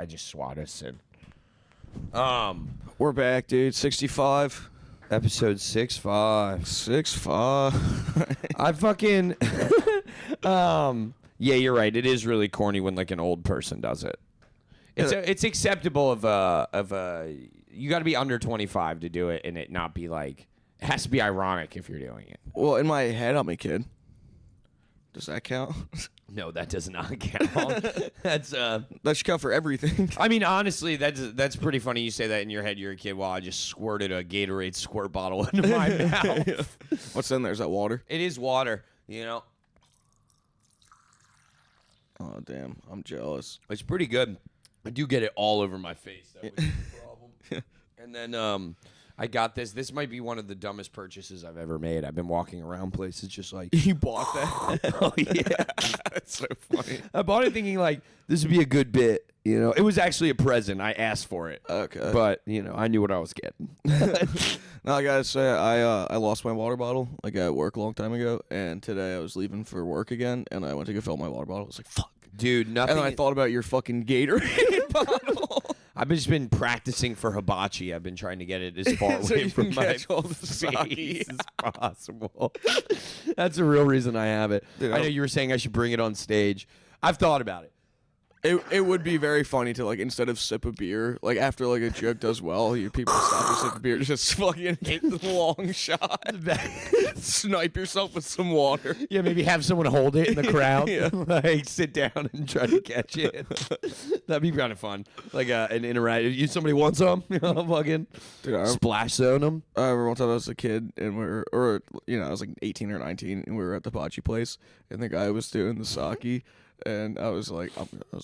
I just swat us in. We're back, dude. 65. Episode 65. 65. I fucking yeah, you're right. It is really corny when like an old person does it. It's acceptable of you got to be under 25 to do it and it not be like it has to be ironic if you're doing it. Well, in my head, I'm a kid. Does that count? No, that does not count. That should count for everything. I mean, honestly, that's pretty funny. You say that in your head, you're a kid. While I just squirted a Gatorade squirt bottle into my mouth. Yeah. What's in there? Is that water? It is water. You know. Oh damn, I'm jealous. It's pretty good. I do get it all over my face. That was the problem. And then I got this. This might be one of the dumbest purchases I've ever made. I've been walking around places just like You bought that? oh yeah. That's so funny. I bought it thinking like this would be a good bit. You know, it was actually a present. I asked for it. Okay. But you know, I knew what I was getting. No, I gotta say, I lost my water bottle like at work a long time ago, and today I was leaving for work again, and I went to go fill my water bottle. I was like, fuck. Dude, nothing. And then I thought about your fucking Gatorade bottle. I've just been practicing for hibachi. I've been trying to get it as far So away you from can my catch all the face sake. as possible. That's the real reason I have it. Dude, I know you were saying I should bring it on stage. I've thought about it. It would be very funny to like instead of sip a beer, like after like a joke does well, your people stop to sip a beer, just fucking hit the long shot, snipe yourself with some water. Yeah, maybe have someone hold it in the crowd. Yeah. Like sit down and try to catch it. That'd be kind of fun. Like an interaction. You somebody want some? You know, fucking Dude, splash zone them. I remember one time I was a kid and I was like 18 or 19 and we were at the bocce place and the guy was doing the sake. And I was like,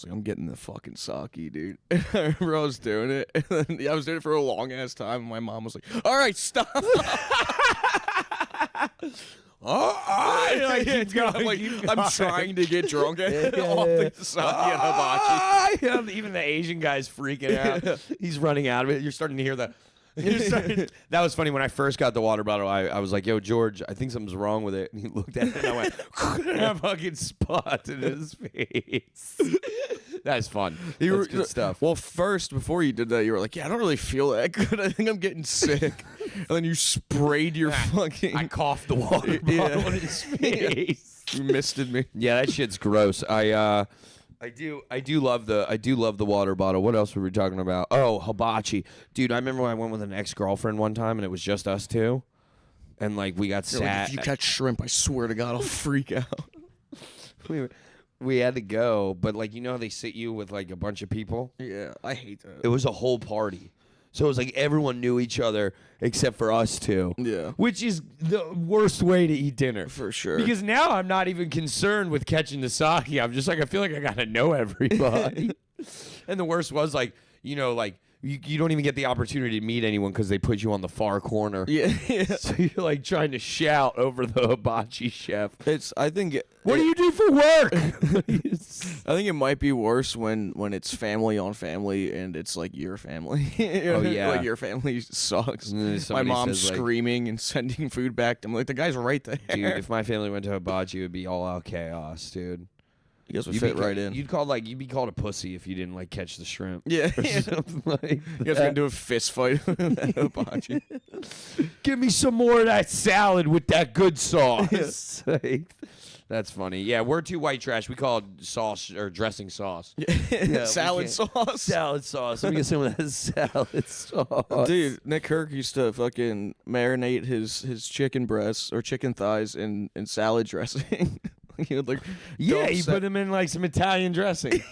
I'm getting the fucking sake, dude. And I remember I was doing it, and then, I was doing it for a long ass time. And my mom was like, "All right, stop." I'm trying to get drunk off the sake and hibachi. Even the Asian guy's freaking out. He's running out of it. You're starting to hear that. That was funny when I first got the water bottle. I was like, "Yo, George, I think something's wrong with it." And he looked at it and I went, "I fucking spot in his face." That's fun. That's good stuff. Well, first before you did that, you were like, "Yeah, I don't really feel that good. I think I'm getting sick." And then you sprayed your fucking. I coughed the water bottle in his face. You misted me. Yeah, that shit's gross. I do love the water bottle. What else were we talking about? Oh, hibachi. Dude, I remember when I went with an ex-girlfriend one time and it was just us two. And like we got Like, sat. if you catch shrimp, I swear to God, I'll freak out. we had to go, but like you know how they sit you with like a bunch of people? Yeah, I hate that. It was a whole party. So it was like everyone knew each other except for us two. Yeah. Which is the worst way to eat dinner. For sure. Because now I'm not even concerned with catching the sake. I'm just like, I feel like I got to know everybody. And the worst was like, you know, like you don't even get the opportunity to meet anyone because they put you on the far corner. Yeah. So you're like trying to shout over the hibachi chef. I think. What do you do for work? I think it might be worse when it's family on family and it's like your family. Oh yeah, like your family sucks. My My mom's screaming and sending food back. I'm like, the guy's right there. Dude, if my family went to hibachi, it would be all out chaos, dude. You guys would fit right in. You'd be called a pussy if you didn't like catch the shrimp. Yeah. Or something like You guys gonna do a fist fight at hibachi. Give me some more of that salad with that good sauce. Like, that's funny. Yeah, we're too white trash. We call it sauce or dressing sauce. Yeah, Salad sauce. Salad sauce. Let me get some of that salad sauce. Dude, Nick Kirk used to fucking marinate his chicken breasts or chicken thighs in salad dressing. He would like, he put them in like some Italian dressing.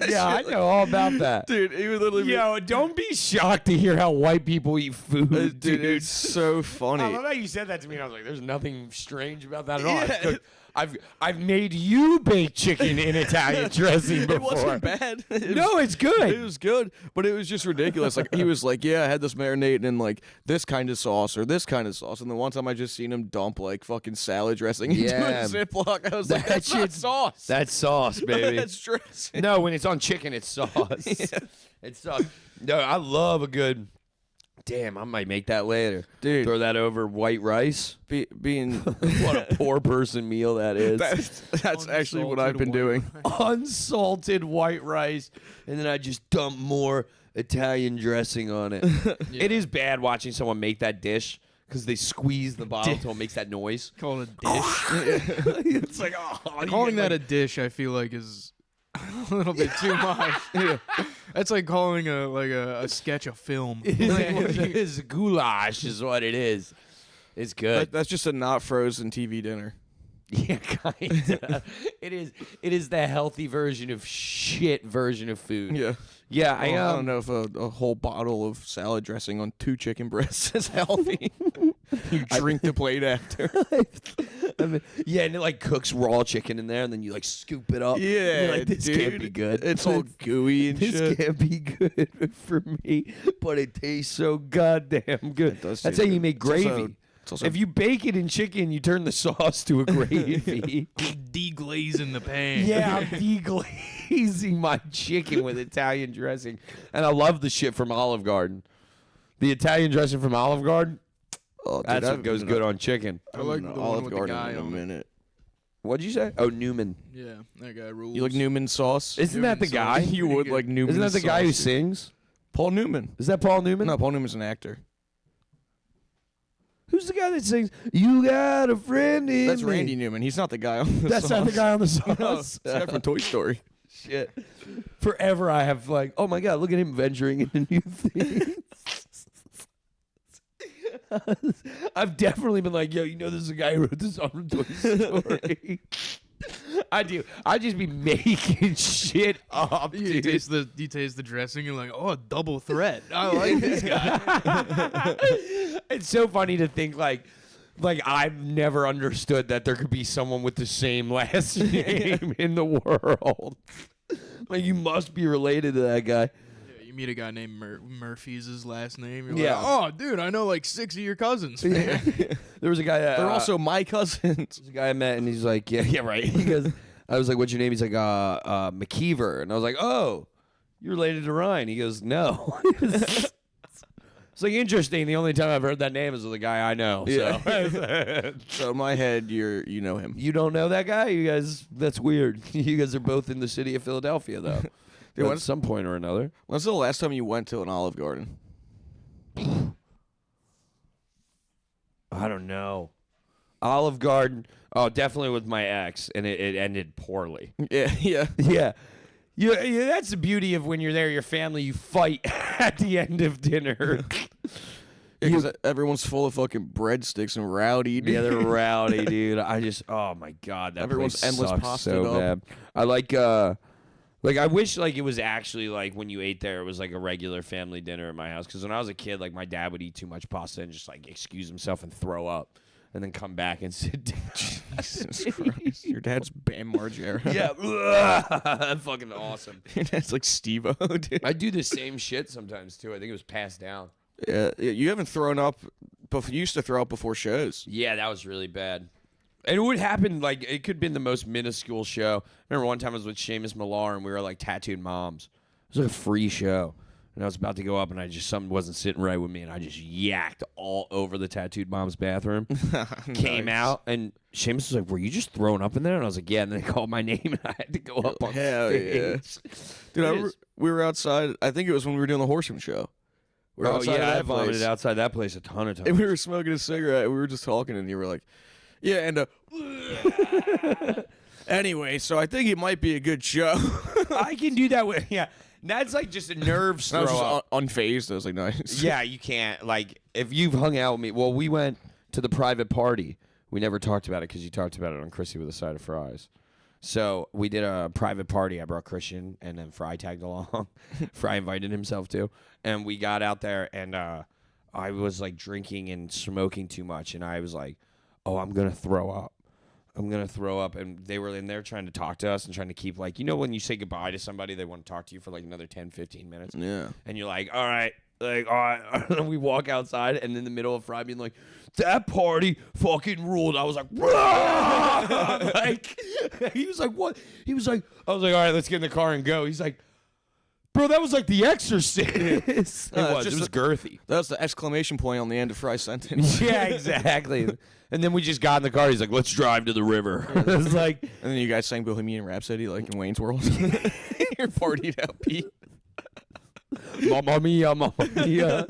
Yeah, I know all about that. Dude, he would literally Yo, don't be shocked to hear how white people eat food, dude, it's so funny. I love how you said that to me, and I was like, there's nothing strange about that at all. Yeah. I've made you bake chicken in Italian dressing before. It wasn't bad. It's good. It was good, but it was just ridiculous. Like he was like, "Yeah, I had this marinating in like this kind of sauce or this kind of sauce," and then one time I just seen him dump like fucking salad dressing into a Ziploc. I was like, "That's not sauce. That's sauce, baby. That's dressing." No, when it's on chicken, it's sauce. Yeah. It's sauce. No, I love a good Damn, I might make that later. Dude. Throw that over white rice. Being What a poor person meal that is. that's actually what I've been doing. Unsalted white rice, and then I just dump more Italian dressing on it. Yeah. It is bad watching someone make that dish because they squeeze the bottle until it makes that noise. Call it a dish. It's like, oh, Calling that a dish, I feel like is a little bit too much. Yeah. That's like calling a sketch a film. It's goulash is what it is. It's good. That's just a not frozen TV dinner. Yeah, kind of. It is the healthy version of shit version of food. Yeah. Yeah, I don't know if a whole bottle of salad dressing on 2 chicken breasts is healthy. You drink the plate after. I mean, yeah, and it like cooks raw chicken in there, and then you like scoop it up. Yeah, and you're like, this dude. can't be good. It's all gooey and This shit. can't be good for me, but it tastes so goddamn good. It does That's taste how you good. make It's also- gravy. It's also If you bake it in chicken, you turn the sauce to a gravy. Deglaze in the pan. Yeah, I'm deglazing my chicken with Italian dressing. And I love the shit from Olive Garden. The Italian dressing from Olive Garden, oh, dude, that's what goes good on chicken. I like the an one Olive with the Garden guy in a on it. minute. What'd you say? Oh, Newman. Yeah, that guy rules. You like Newman sauce? Isn't that the Newman guy? sauce. You would Pretty like good. Newman Isn't that the guy who sauce, dude. sings? Paul Newman. Is that Paul Newman? No, Paul Newman's an actor. Who's the guy that sings, "You got a friend in That's me"? Randy Newman. He's not the guy on the That's sauce. not the guy on the No, sauce. it's the guy from Toy Story. Shit. Forever I have like, oh my God, look at him venturing into new things. I've definitely been like, yo, you know, this is a guy who wrote this song from Toy Story. I do. I just be making shit up, You dude. taste the dressing. You're like, oh, a double threat. I like this guy. It's so funny to think like I've never understood that there could be someone with the same last name in the world. Like you must be related to that guy. Yeah, you meet a guy named Murphy's his last name. You're Yeah. like, oh, dude, I know like 6 of your cousins. Man. There was a guy. They're also my cousins. There's a guy I met, and he's like, yeah, right. He goes, I was like, what's your name? He's like, McKeever, and I was like, oh, you're related to Ryan. He goes, no. It's like interesting. The only time I've heard that name is with a guy I know. Yeah. So. So in my head, you know him. You don't know that guy? You guys, that's weird. You guys are both in the city of Philadelphia, though. Dude, At when's- some point or another. When's the last time you went to an Olive Garden? I don't know. Olive Garden. Oh, definitely with my ex, and it ended poorly. Yeah, yeah. Yeah. Yeah, that's the beauty of when you're there, your family, you fight at the end of dinner. Because everyone's full of fucking breadsticks and rowdy. Dude. Yeah, they're rowdy, dude. I just, oh my God, that Everyone's place endless sucks pasta so up. bad. I like I wish like it was actually like when you ate there, it was like a regular family dinner at my house. Because when I was a kid, like my dad would eat too much pasta and just like excuse himself and throw up, and then come back and sit down. Jesus Christ. Your dad's Bam Margera. Yeah, that's fucking awesome. Your dad's like Steve-O, dude. I do the same shit sometimes too. I think it was passed down. Yeah, you haven't thrown up. You used to throw up before shows. Yeah, that was really bad. And it would happen, like, it could have been the most minuscule show. I remember one time I was with Seamus Millar, and we were, like, tattooed moms. It was like a free show. And I was about to go up, and something wasn't sitting right with me, and I just yacked all over the tattooed mom's bathroom. Came Nice. out, and Seamus was like, were you just thrown up in there? And I was like, yeah, and then they called my name, and I had to go up on Hell yeah. stage. Dude, we were outside. I think it was when we were doing the Horsham show. We were Oh, outside yeah, of I that vomited place. outside that place a ton of times. And we were smoking a cigarette. We were just talking, and you were like, yeah, and anyway, so I think it might be a good show. I can do that with, yeah. That's like just a nerves I was throw just up. unfazed. I was like, nice. Yeah, you can't. Like, if you've hung out with me, well, we went to the private party. We never talked about it because you talked about it on Chrissy with a side of fries. So we did a private party. I brought Christian, and then Fry tagged along. Fry invited himself too, and we got out there, and I was like drinking and smoking too much, and I was like, "Oh, I'm gonna throw up. I'm gonna throw up." And they were in there trying to talk to us and trying to keep like, you know, when you say goodbye to somebody, they want to talk to you for like another 10, 15 minutes. Yeah. And you're like, all right. Like, all right. And we walk outside, and in the middle of Fry being like, that party fucking ruled. I was like, like, he was like, what? He was like, I was like, all right, let's get in the car and go. He's like, Bro, that was like The Exorcist. It was just girthy. That was the exclamation point on the end of Fry's sentence. Yeah, exactly. And then we just got in the car. He's like, let's drive to the river. It's like, And then you guys sang Bohemian Rhapsody like in Wayne's World. You're partied out, Pete. Mamma mia, mamma mia.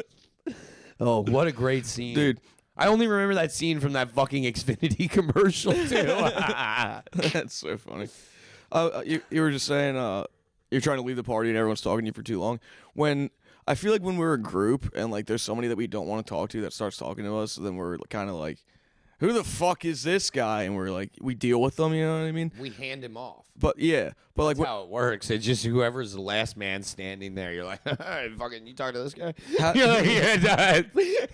Oh, what a great scene. Dude. I only remember that scene from that fucking Xfinity commercial, too. That's so funny. You were just saying you're trying to leave the party and everyone's talking to you for too long. I feel like when we're a group and like there's somebody that we don't want to talk to that starts talking to us, then we're kind of like, who the fuck is this guy? And we're like, we deal with them, you know what I mean? We hand him off. But yeah, but like That's how it works. It's just whoever's the last man standing there. You're like, fucking, you talk to this guy? How- You're like, yeah,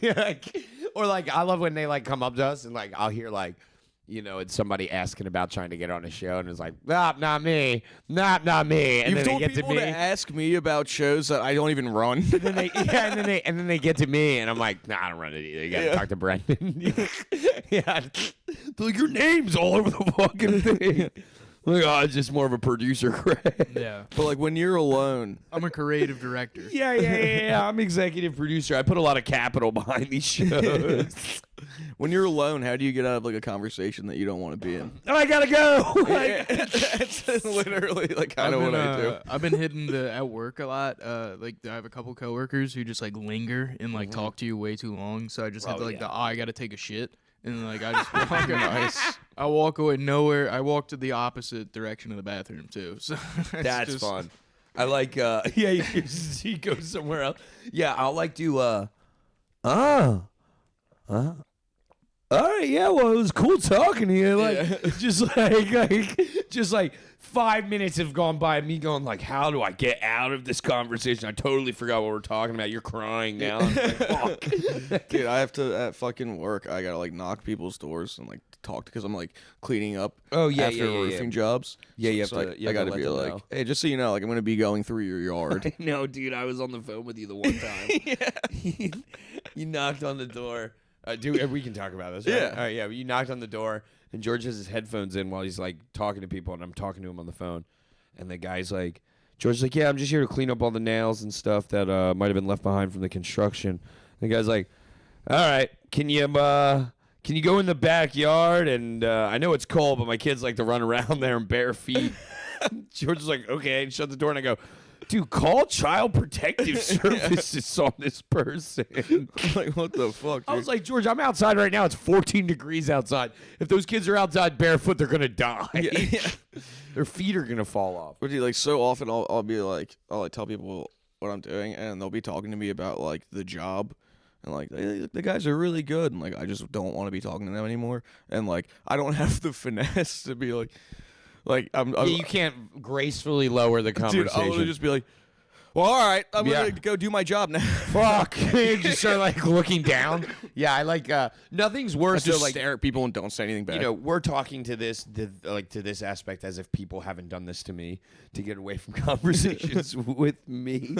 you're like, or like, I love when they like come up to us and like, I'll hear like, you know, it's somebody asking about trying to get on a show, and it's like, not me, not me. And You've then they told get to people me, to ask me about shows that I don't even run. and then they get to me, and I'm like, nah, I don't run it either. You gotta talk to Brendan. Yeah, they're like, your name's all over the fucking thing. Like, oh, it's just more of a producer credit. Yeah. But like when you're alone, I'm a creative director. Yeah. I'm executive producer. I put a lot of capital behind these shows. when you're alone, how do you get out of like a conversation that you don't want to be in? Oh, I gotta go. That's literally like kind of what I do. I've been hitting at work a lot. Like I have a couple coworkers who just like linger and like talk to you way too long. So I just hit I gotta take a shit. And like I just walk nice. I walk away nowhere. I walk to the opposite direction of the bathroom too. So That's just fun. I like he goes somewhere else. Yeah, I'll like do all right, yeah, well, it was cool talking to you. Like, just like 5 minutes have gone by of me going like, how do I get out of this conversation? I totally forgot what we're talking about. You're crying now. I'm like, fuck. Dude, I have to at fucking work. I gotta like knock people's doors and like talk because I'm like cleaning up. After roofing jobs. Yeah, you have so to. I gotta be like, hey, just so you know, like I'm gonna be going through your yard. No, dude, I was on the phone with you the one time. You knocked on the door. Dude, we can talk about this. Right? Yeah. All right, yeah. You knocked on the door, and George has his headphones in while he's like talking to people, and I'm talking to him on the phone. And the guy's like, George's like, yeah, I'm just here to clean up all the nails and stuff that might have been left behind from the construction. And the guy's like, all right, can you go in the backyard? And I know it's cold, but my kids like to run around there in bare feet. George is like, okay, and shut the door, and I go, dude, call Child Protective Services on this person. Like, what the fuck, dude? I was like, George, I'm outside right now. It's 14 degrees outside. If those kids are outside barefoot, they're going to die. Yeah. Their feet are going to fall off. But dude, like so often I'll be like, I'll like tell people what I'm doing, and they'll be talking to me about like the job. And like the guys are really good, and like I just don't want to be talking to them anymore. And like I don't have the finesse to be like I'm You can't gracefully lower the conversation. dude, I would just be like, well, all right, I'm gonna go do my job now. Fuck. Just start like looking down. Yeah, I like nothing's worse. I just so, like, stare at people and don't say anything back. you know, we're talking to this aspect as if people haven't done this to me to get away from conversations with me.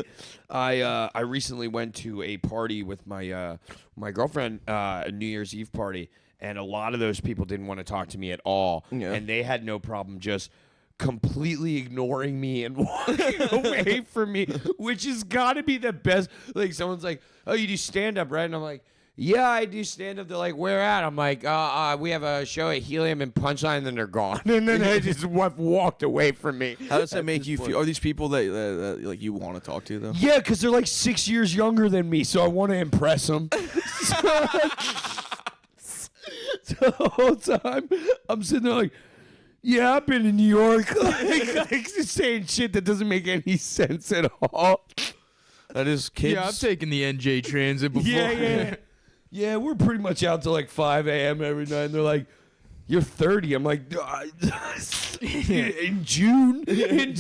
I recently went to a party with my my girlfriend, a New Year's Eve party, and a lot of those people didn't want to talk to me at all, and they had no problem just completely ignoring me and walking away from me, which has got to be the best. Like, someone's like, oh, you do stand-up, right? And I'm like, yeah, I do stand-up. They're like, where at? I'm like, we have a show at Helium and Punchline, and then they're gone. And then they just walked away from me. How does that make you feel? Are these people that like you want to talk to though? Yeah, because they're like 6 years younger than me, so I want to impress them. So the whole time, I'm sitting there like, yeah, I've been in New York. like just saying shit that doesn't make any sense at all. That is kids. Yeah, I've taken the NJ Transit before. Yeah. Yeah, we're pretty much out till like 5 a.m. every night. And they're like, you're 30. I'm like, in June. In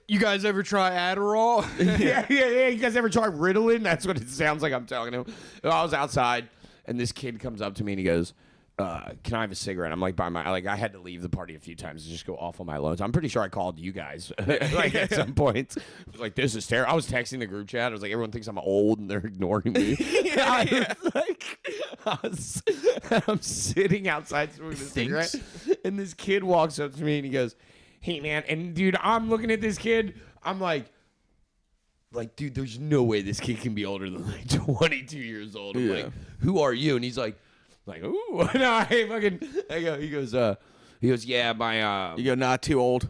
You guys ever try Adderall? yeah. You guys ever try Ritalin? That's what it sounds like I'm talking to him. I was outside, and this kid comes up to me, and he goes, can I have a cigarette? I'm like, I had to leave the party a few times to just go off on my loans. I'm pretty sure I called you guys like at some point. I was like, this is terrible. I was texting the group chat. I was like, everyone thinks I'm old and they're ignoring me. I'm sitting outside smoking a cigarette, and this kid walks up to me and he goes, hey man, and dude, I'm looking at this kid. I'm like, like, dude, there's no way this kid can be older than like 22 years old. I'm Yeah. like, who are you? And he's like, ooh, no, I fucking. He goes, yeah, my You go, not too old.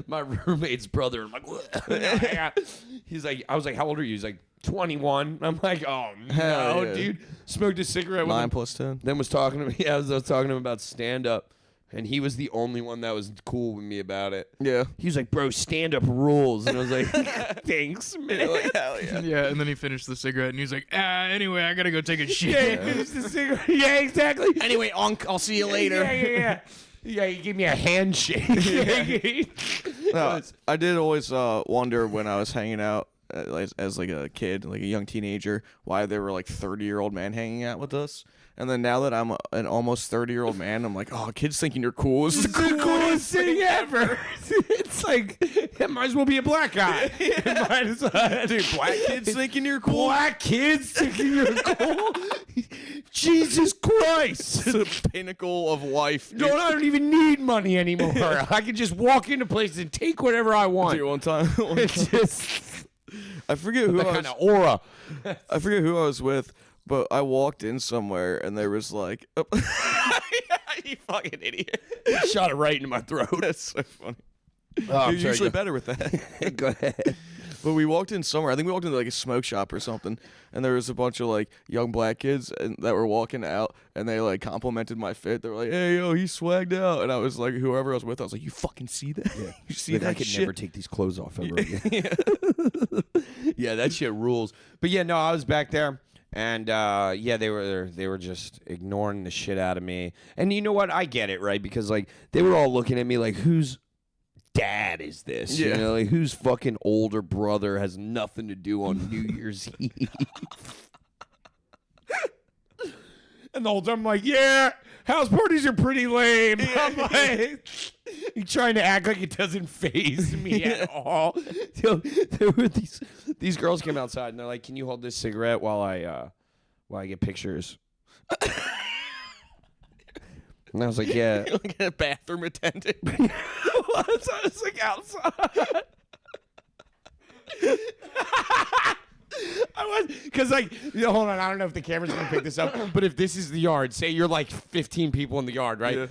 my roommate's brother. I'm like, what? He's like, I was like, how old are you? He's like, 21. I'm like, oh no, Hell yeah. dude. Smoked a cigarette with 9 him. plus 10. Then was talking to me. Yeah, I was talking to him about stand up, and he was the only one that was cool with me about it. Yeah. He was like, bro, stand up rules, and I was like, thanks, man. Like, hell yeah. Yeah, and then he finished the cigarette, and he's like, anyway, I gotta go take a Yeah, shit. he finished the cigarette. Yeah, exactly. Anyway, I'll see you later. Yeah. Yeah, he gave me a handshake. No, I did always wonder when I was hanging out as like a kid, like a young teenager, why there were like 30-year-old men hanging out with us. And then now that I'm an almost 30-year-old man, I'm like, oh, kids thinking you're cool. This is the coolest thing ever. It's like, it might as well be a black guy. Might as well. Dude, black kids thinking you're cool. Black kids thinking you're cool. Jesus Christ. It's the pinnacle of life. No, I don't even need money anymore. I can just walk into places and take whatever I want. Dude, one time It's just I forget who that I kind was. of aura. I forget who I was with, but I walked in somewhere and there was like, you fucking idiot. Shot it right into my throat. That's so funny. Oh, You're usually better with that. Go ahead. But we walked in somewhere. I think we walked into like a smoke shop or something, and there was a bunch of like young black kids that were walking out, and they like complimented my fit. They were like, "Hey, yo, he's swagged out," and I was like, whoever I was with, I was like, "You fucking see that? Yeah. You see Like, that I could shit?" never take these clothes off ever again. Yeah. Yeah, that shit rules. But yeah, no, I was back there, and yeah, they were just ignoring the shit out of me. And you know what? I get it, right? Because like they were all looking at me like, whose dad is this? Yeah. You know, like whose fucking older brother has nothing to do on New Year's Eve? And the whole time I'm like, yeah, house parties are pretty lame. I'm like, you trying to act like it doesn't faze me at all. There were these girls came outside and they're like, can you hold this cigarette while I get pictures? And I was like, yeah. You're like a bathroom attendant. I was like outside. I was, because like, hold on, I don't know if the camera's gonna pick this up, but if this is the yard, say you're like 15 people in the yard, right? Yeah.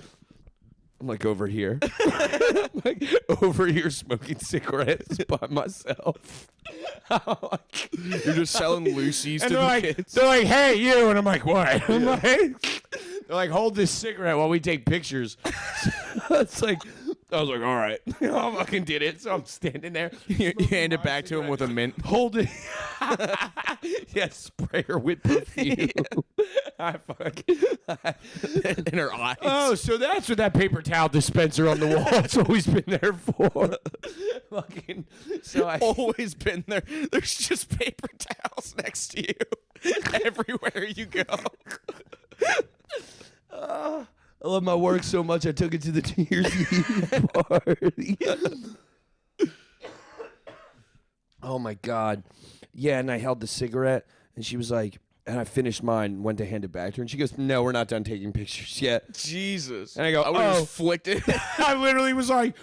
I'm like over here, like over here smoking cigarettes by myself. You're just selling Lucy's to And the they're like, kids. they're like, hey, you, and I'm like, what? I'm like, they're like, hold this cigarette while we take pictures. It's like, I was like, all right, I fucking did it. So I'm standing there. You hand it back to him with a mint. Hold it. Yeah, spray her with perfume. I fucking. In her eyes. Oh, so that's what that paper towel dispenser on the wall's always been there for. Fucking. So I. Always been there. There's just paper towels next to you everywhere you go. I love my work so much I took it to the New Year's Eve party. Oh my God. Yeah, and I held the cigarette and she was like, and I finished mine and went to hand it back to her and she goes, no, we're not done taking pictures yet. Jesus. And I go, I would have oh. just flicked it. I literally was like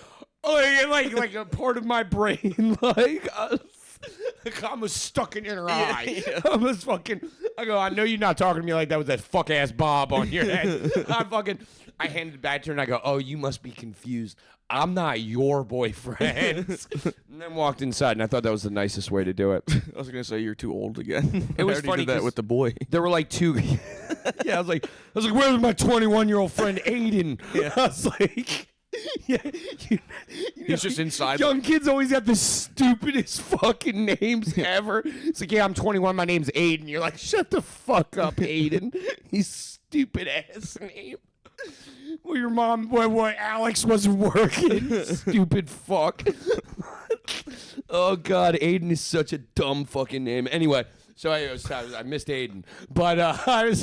like a part of my brain, like I was stuck in her eye. Yeah. I was fucking. I go. I know you're not talking to me like that with that fuck ass bob on your head. I handed it back to her and I go, oh, you must be confused. I'm not your boyfriend. And then walked inside and I thought that was the nicest way to do it. I was gonna say you're too old again. It was I already funny did that 'cause with the boy. There were like two. Yeah, I was like, where's my 21-year-old friend Aiden? Yeah. I was like. Yeah, He's just inside. Young kids always have the stupidest fucking names ever. It's like, yeah, I'm 21. My name's Aiden. You're like, shut the fuck up, Aiden. He's stupid ass name. Well, your mom, what? Alex wasn't working. Stupid fuck. Oh God, Aiden is such a dumb fucking name. Anyway. So I missed Aiden, but I was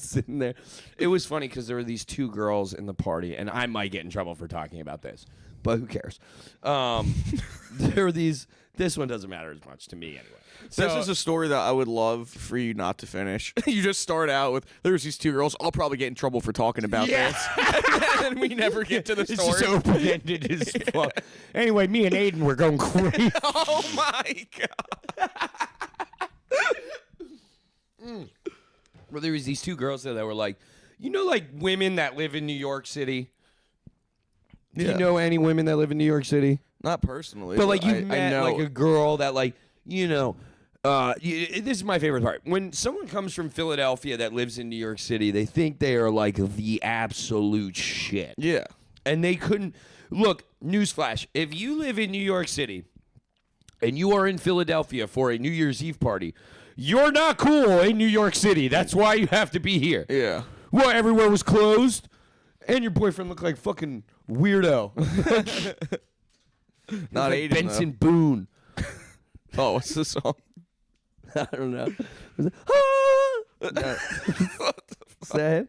sitting there. It was funny because there were these two girls in the party, and I might get in trouble for talking about this. but who cares? There are these. This one doesn't matter as much to me anyway. So, this is a story that I would love for you not to finish. You just start out with, there's these two girls. I'll probably get in trouble for talking about this. And we never get to the it's story. just open-ended as fuck. Anyway, me and Aiden were going crazy. Oh, my God. Well, there was these two girls there that were like, you know, like women that live in New York City? Do you know any women that live in New York City? Not personally. But like you I met know. like a girl that like, you know, this is my favorite part. When someone comes from Philadelphia that lives in New York City, they think they are like the absolute shit. Yeah. And they couldn't look, newsflash, if you live in New York City and you are in Philadelphia for a New Year's Eve party, you're not cool in New York City. That's why you have to be here. Yeah. Well, everywhere was closed and your boyfriend looked like fucking weirdo. Not like Aiden, Benson Boone. Oh, what's the song? I don't know. Say,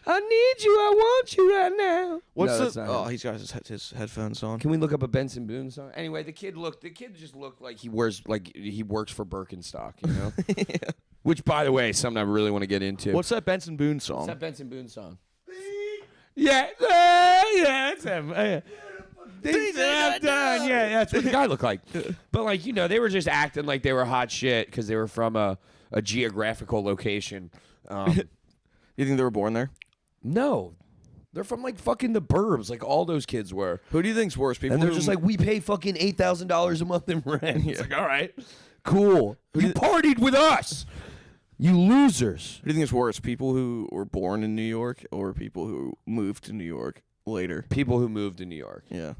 I need you. I want you right now. What's No, that's the? not Oh, him. he's got his headphones on. Can we look up a Benson Boone song? Anyway, the kid just looked like he works for Birkenstock, you know? Yeah. Which, by the way, is something I really want to get into. What's that Benson Boone song? What's that Benson Boone song? Yeah, that's him. Things that I've done. Yeah, that's what the guy looked like. But like, you know, they were just acting like they were hot shit because they were from a geographical location. You think they were born there? No, they're from like fucking the burbs, like all those kids were. Who do you think's worse? People And they're who- just like, we pay fucking $8,000 a month in rent. It's like, all right, cool. You partied with us, you losers. Who do you think is worse? People who were born in New York or people who moved to New York later? People who moved to New York. Yeah.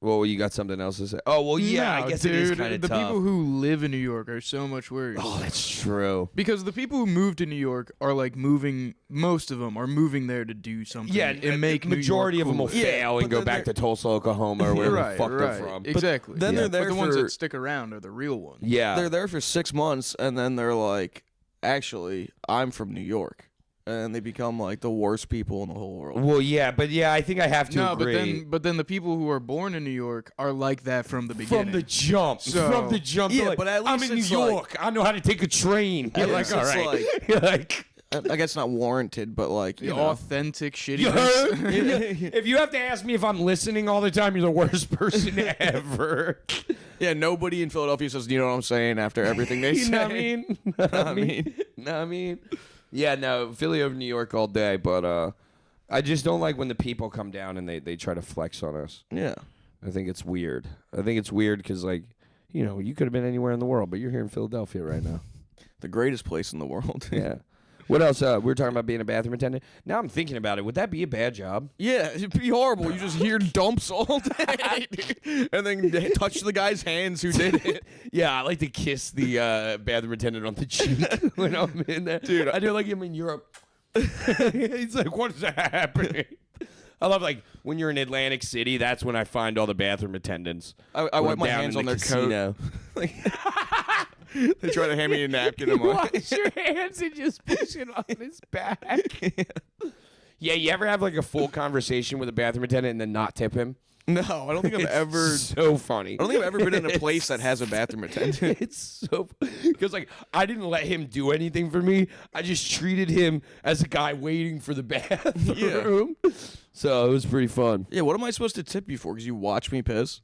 Well, you got something else to say? Oh, well, yeah, No, I guess dude, it is kind of the tough. people who live in New York are so much worse. Oh, that's true. Because the people who move to New York are like moving. Most of them are moving there to do something. Yeah, and make New majority York of them will cooler. fail and but go then back to they're- Tulsa, Oklahoma, or wherever Right, the fuck right. they're from. Exactly. then they're there But the ones for- that stick around are the real ones. Yeah, They're there for 6 months and then they're like, actually, I'm from New York. And they become like the worst people in the whole world. well, yeah, but yeah, I think I have to No, agree. but then the people who are born in New York are like that from the beginning. From the jump, So- from the jump. Yeah, they're like, but at I'm least in New it's like- York. I know how to take a train. You're At like, least all it's right. like- You're like, I guess not warranted, but like, The you know. authentic you heard? shittiness. If you have to ask me if I'm listening all the time, you're the worst person ever. Yeah, nobody in Philadelphia says, you know what I'm saying after everything they You say. know what I mean? I mean. Know what I mean? Yeah, no, Philly over New York all day, but I just don't like when the people come down and they try to flex on us. Yeah. I think it's weird. I think it's weird because, like, you know, you could have been anywhere in the world, but you're here in Philadelphia right now. The greatest place in the world. Yeah. What else? We were talking about being a bathroom attendant. Now I'm thinking about it. Would that be a bad job? Yeah, it'd be horrible. You just hear dumps all day, and then touch the guy's hands who did it. Yeah, I like to kiss the bathroom attendant on the cheek when I'm in there. Dude, I do like him in Europe. He's like, what is happening? I love, like, when you're in Atlantic City, that's when I find all the bathroom attendants. I When wipe I'm my down hands in on the their coat. casino. They try to hand me a napkin. I'm like, Wash your hands and just push it on his back. Yeah, you ever have, like, a full conversation with a bathroom attendant and then not tip him? no, I don't think I've It's ever. so funny. I don't think I've ever been in a place that has a bathroom attendant. It's so because like I didn't let him do anything for me. I just treated him as a guy waiting for the bathroom. So it was pretty fun. Yeah, what am I supposed to tip you for? Because you watch me piss.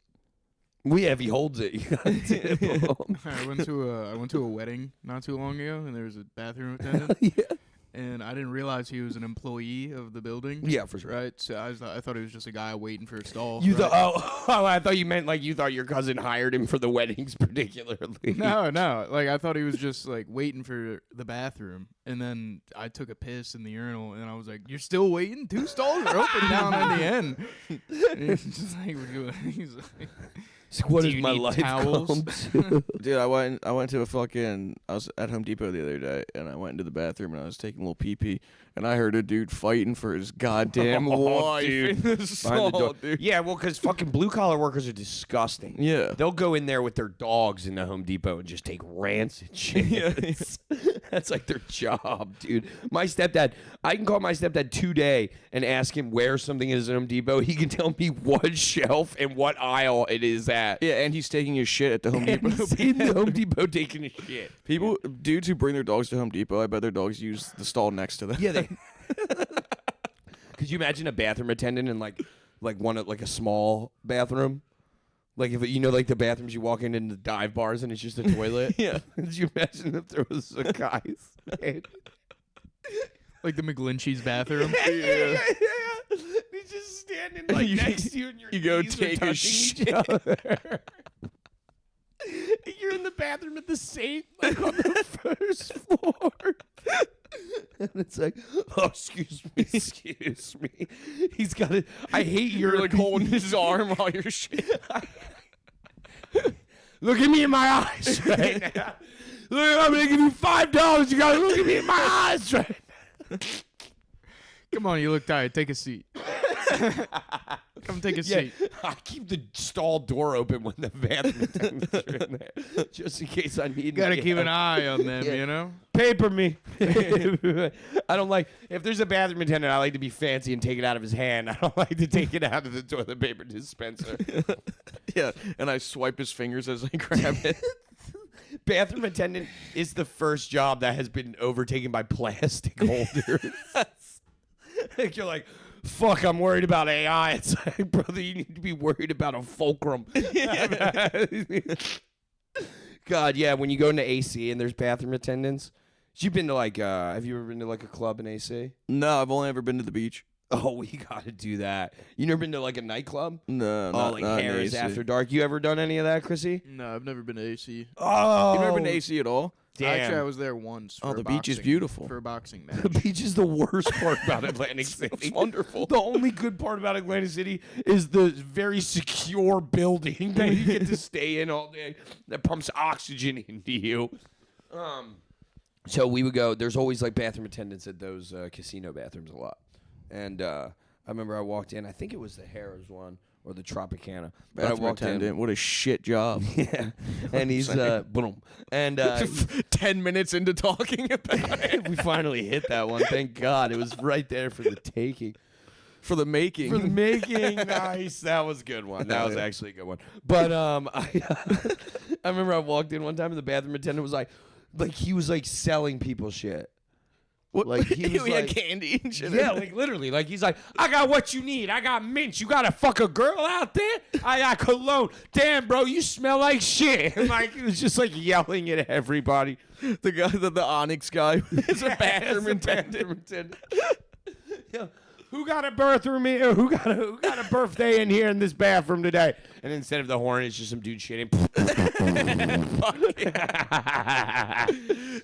Well, yeah, if he holds it, you gotta tip him. I went to a wedding not too long ago, and there was a bathroom attendant, Yeah. and I didn't realize he was an employee of the building. Yeah, for sure. Right, so I thought he was just a guy waiting for a stall. You right? thought? I thought you meant like you thought your cousin hired him for the weddings, particularly. No, like I thought he was just like waiting for the bathroom, and then I took a piss in the urinal, and I was like, "You're still waiting? 2 stalls are open down in the end." And he's just like, he's like, It's like, what Do has you my need life towels? come to? Dude, I went to I was at Home Depot the other day, and I went into the bathroom, and I was taking a little pee-pee, and I heard a dude fighting for his goddamn life dude. in the Behind the door. stall, dude. Yeah, well, because fucking blue collar workers are disgusting. Yeah. They'll go in there with their dogs in the Home Depot and just take rancid shit. Yeah. That's like their job, dude. My stepdad, I can call my stepdad today and ask him where something is at Home Depot. He can tell me what shelf and what aisle it is at. Yeah, and he's taking his shit at the Home And Depot. he's in the Home Depot taking a shit. Dudes who bring their dogs to Home Depot, I bet their dogs use the stall next to them. Yeah, they. Could you imagine a bathroom attendant in like a small bathroom? Like if like the bathrooms you walk in the dive bars and it's just a toilet. Yeah. Could you imagine if there was a guy? Like the McGlinchey's bathroom. Yeah. He's just standing like next to you and your You go knees are take a touching shit. each other. You're in the bathroom at the sink, like on the first floor. And it's like, oh, excuse me. He's got it. I hate You're like holding his arm while you're shit. Look at me in my eyes right now. Look, I'm gonna give you $5. You gotta look at me in my eyes right now. Come on, you look tired. Take a seat. Come take a seat. I keep the stall door open when the bathroom attendants are in there, just in case I need. Gotta keep an eye on them, Yeah. you know? Paper me. I don't like, if there's a bathroom attendant, I like to be fancy and take it out of his hand. I don't like to take it out of the toilet paper dispenser. Yeah, and I swipe his fingers as I grab it. Bathroom attendant is the first job that has been overtaken by plastic holders. Like you're like, fuck, I'm worried about AI. It's like, brother, you need to be worried about a fulcrum. God, yeah, when you go into AC and there's bathroom attendants. You've been to have you ever been to like a club in AC? No, I've only ever been to the beach. Oh, we gotta do that. You never been to like a nightclub? No, Oh, like not in Harris AC. After Dark. You ever done any of that, Chrissy? No, I've never been to AC. Oh, You've never been to AC at all? Damn. Actually, I was there once. Oh, for the a beach is boxing- beautiful. For a boxing The match. beach is the worst part about Atlantic City. It's wonderful. The only good part about Atlantic City is the very secure building that you get to stay in all day that pumps oxygen into you. So we would go. There's always like bathroom attendants at those casino bathrooms a lot. And I remember I walked in. I think it was the Harrah's one or the Tropicana. But I Bathroom walked attendant, what a shit job. in. Yeah, and he's boom. And 10 minutes into talking about it. we finally hit that one. Thank God, it was right there for the taking. For the making. For the making, nice. That was a good one. That was actually a good one. But I remember I walked in one time and the bathroom attendant was like he was like selling people shit. What? Like he was had like candy and shit. yeah, like literally, like he's like, I got what you need. I got mints. You got to fuck a girl out there? I got cologne. Damn, bro, you smell like shit. And like he was just like yelling at everybody. The guy, the Onyx guy, is a bathroom attendant. Yeah. Who got a bathroom here? Who got a birthday in here in this bathroom today? And instead of the horn, it's just some dude shitting.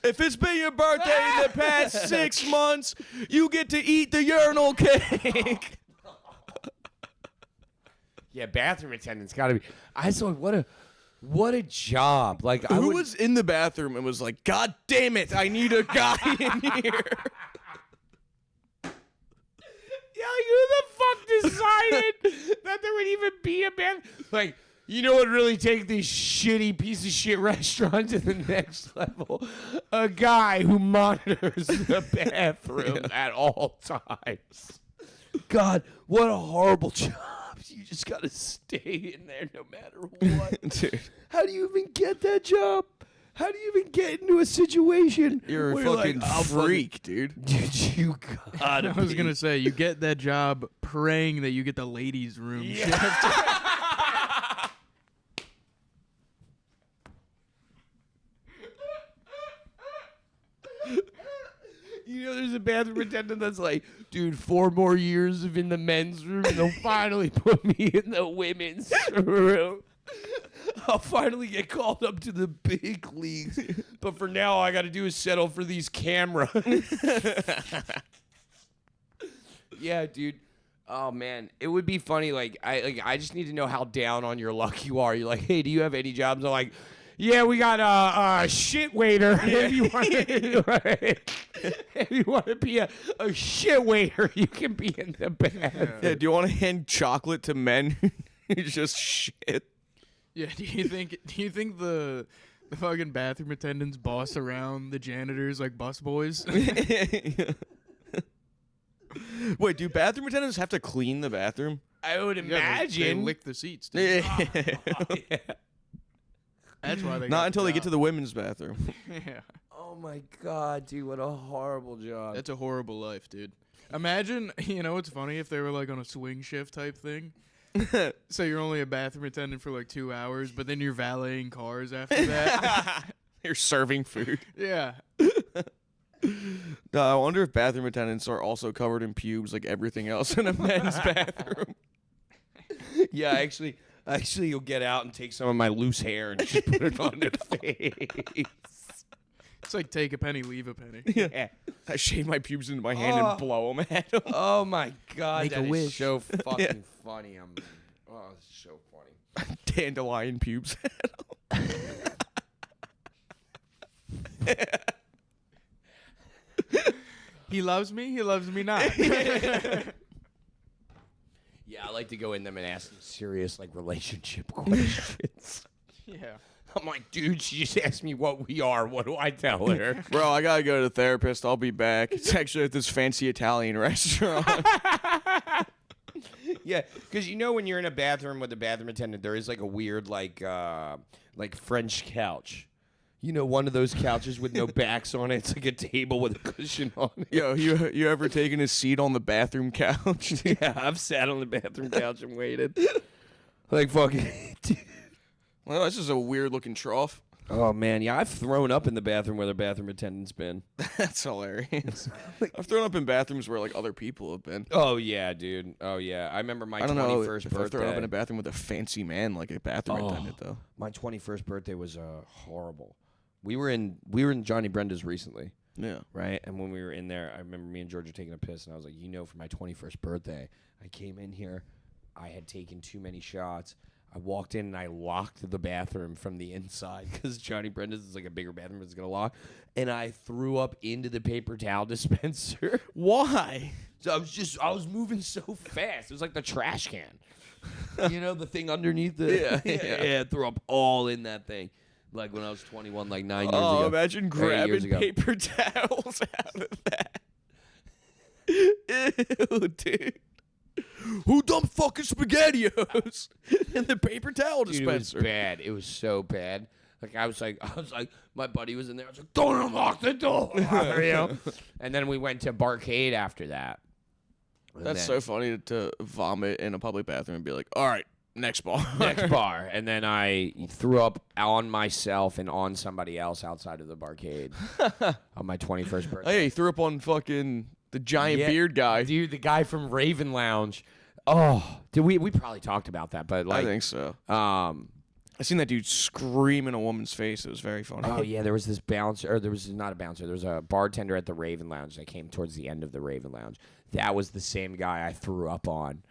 If it's been your birthday in the past 6 months, you get to eat the urinal cake. Yeah, bathroom attendants got to be. I saw what a job. Like Who was in the bathroom and was like, God damn it, I need a guy in here. Yeah, like, who the fuck decided that there would even be a band? Like, you know what would really take this shitty piece of shit restaurant to the next level? A guy who monitors the bathroom at all times. God, what a horrible job. You just got to stay in there no matter what. Dude, How do you even get that job? How do you even get into a situation? you're a where fucking like, "I'll freak, dude. Dude, you gotta I was be. gonna say, you get that job praying that you get the ladies' room shift. You know, there's a bathroom attendant that's like, dude, 4 more years of in the men's room, and they'll finally put me in the women's room. I'll finally get called up to the big leagues. But for now, all I got to do is settle for these cameras. Yeah, dude. Oh man, it would be funny. I just need to know how down on your luck you are. You're like, hey, do you have any jobs? I'm like, yeah, we got a shit waiter. If you want, if you want to be a shit waiter, you can be in the bathroom. Yeah, do you want to hand chocolate to men who just shit? Yeah. Do you think the fucking bathroom attendants boss around the janitors like bus boys? Wait, do bathroom attendants have to clean the bathroom? I would Yeah, imagine. they lick the seats. Dude. Yeah. Yeah. That's why they Not got until the they get to job. the women's bathroom. Yeah. Oh my god, dude, what a horrible job. That's a horrible life, dude. Imagine, what's funny if they were like on a swing shift type thing. So you're only a bathroom attendant for like 2 hours, but then you're valeting cars after that. You're serving food. Yeah. No, I wonder if bathroom attendants are also covered in pubes like everything else in a men's bathroom. Yeah, actually, you'll get out and take some of my loose hair and just put it on their face. It's like take a penny, leave a penny. Yeah. I shave my pubes into my hand and blow them at them. Oh my god, Make a that is wish. so fucking funny. It's so funny. Dandelion pubes at 'em. He loves me not. Yeah, I like to go in them and ask them serious relationship questions. Yeah. I'm like, dude, she just asked me what we are. What do I tell her? Bro, I gotta go to the therapist. I'll be back. It's actually at this fancy Italian restaurant. Yeah, because when you're in a bathroom with a bathroom attendant, there is a weird French couch. One of those couches with no backs on it. It's like a table with a cushion on it. Yo, you ever taken a seat on the bathroom couch? Yeah, I've sat on the bathroom couch and waited. Fucking. Well, this is a weird looking trough. Oh man, yeah, I've thrown up in the bathroom where the bathroom attendant's been. That's hilarious. I've thrown up in bathrooms where other people have been. Oh yeah, dude. Oh yeah, I remember my I don't know 21st if birthday. I've thrown up in a bathroom with a fancy man like a bathroom attendant though. My 21st birthday was horrible. We were in Johnny Brenda's recently, Yeah. right? And when we were in there, I remember me and George were taking a piss, and I was like, for my 21st birthday, I came in here, I had taken too many shots. I walked in and I locked the bathroom from the inside because Johnny Brenda's is a bigger bathroom, it's gonna lock, and I threw up into the paper towel dispenser. Why? So I was moving so fast. It was like the trash can. The thing underneath the yeah, threw up all in that thing. When I was 21, 9 years ago. Oh, imagine 8 grabbing years ago. paper towels out of that. Ew, dude. Who dumped fucking SpaghettiOs in the paper towel Dude, dispenser? it was bad. It was so bad. I was like, my buddy was in there. I was like, don't unlock the door, And then we went to Barcade after that. That's so funny to vomit in a public bathroom and be like, all right, next bar. Next bar. And then I threw up on myself and on somebody else outside of the Barcade on my 21st birthday. Hey, he threw up on fucking the giant Yeah, beard guy. Dude, the guy from Raven Lounge. Oh, did we probably talked about that, but I think so. I seen that dude scream in a woman's face. It was very funny. Oh yeah, there was this bouncer, or there was not a bouncer. There was a bartender at the Raven Lounge that came towards the end of the Raven Lounge. That was the same guy I threw up on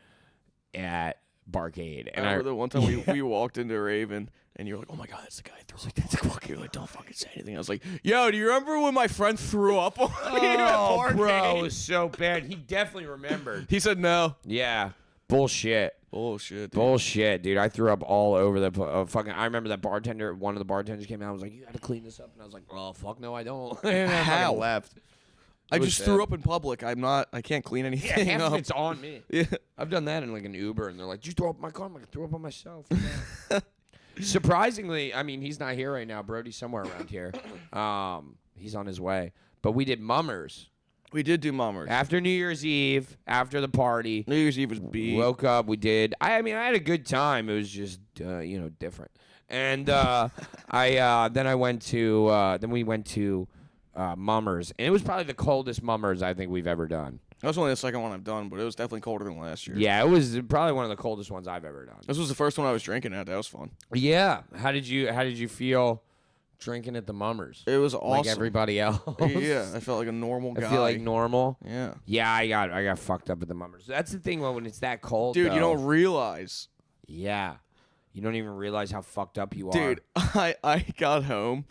at Barcade. And I remember the one time we walked into Raven, and you were like, "Oh my god, that's the guy." I threw like, "That's the fuck." You're like, "Don't fucking say anything." I was like, "Yo, do you remember when my friend threw up on me at Barcade?" Bro, it was so bad. He definitely remembered. He said no. Yeah, bullshit. Bullshit, dude. Bullshit, dude. I threw up all over the fucking. I remember that bartender. One of the bartenders came out and was like, "You got to clean this up," and I was like, "Oh fuck, no, I don't." And I How? fucking left. I was just sad. threw up in public. I can't clean Yeah, anything half of up. it's on me. Yeah. I've done that in an Uber, and they're like, "Did you throw up in my car?" I'm like, "I threw up on myself." Surprisingly, I mean, he's not here right now. Brody's somewhere around here. He's on his way. But we did mummers. We did do mummers. After New Year's Eve, after the party, New Year's Eve was B. woke up. We did. I mean, I had a good time. It was just, different. And then we went to mummers, and it was probably the coldest mummers I think we've ever done. That was only the second one I've done, but it was definitely colder than last year. Yeah, it was probably one of the coldest ones I've ever done. This was the first one I was drinking at. That was fun. Yeah. How did you feel drinking at the Mummers? It was awesome. Like everybody else. Yeah, I felt like a normal guy. I feel like normal. Yeah. Yeah, I got fucked up at the Mummers. That's the thing when it's that cold, Dude, though. you don't realize. Yeah. You don't even realize how fucked up you are. Dude, I got home,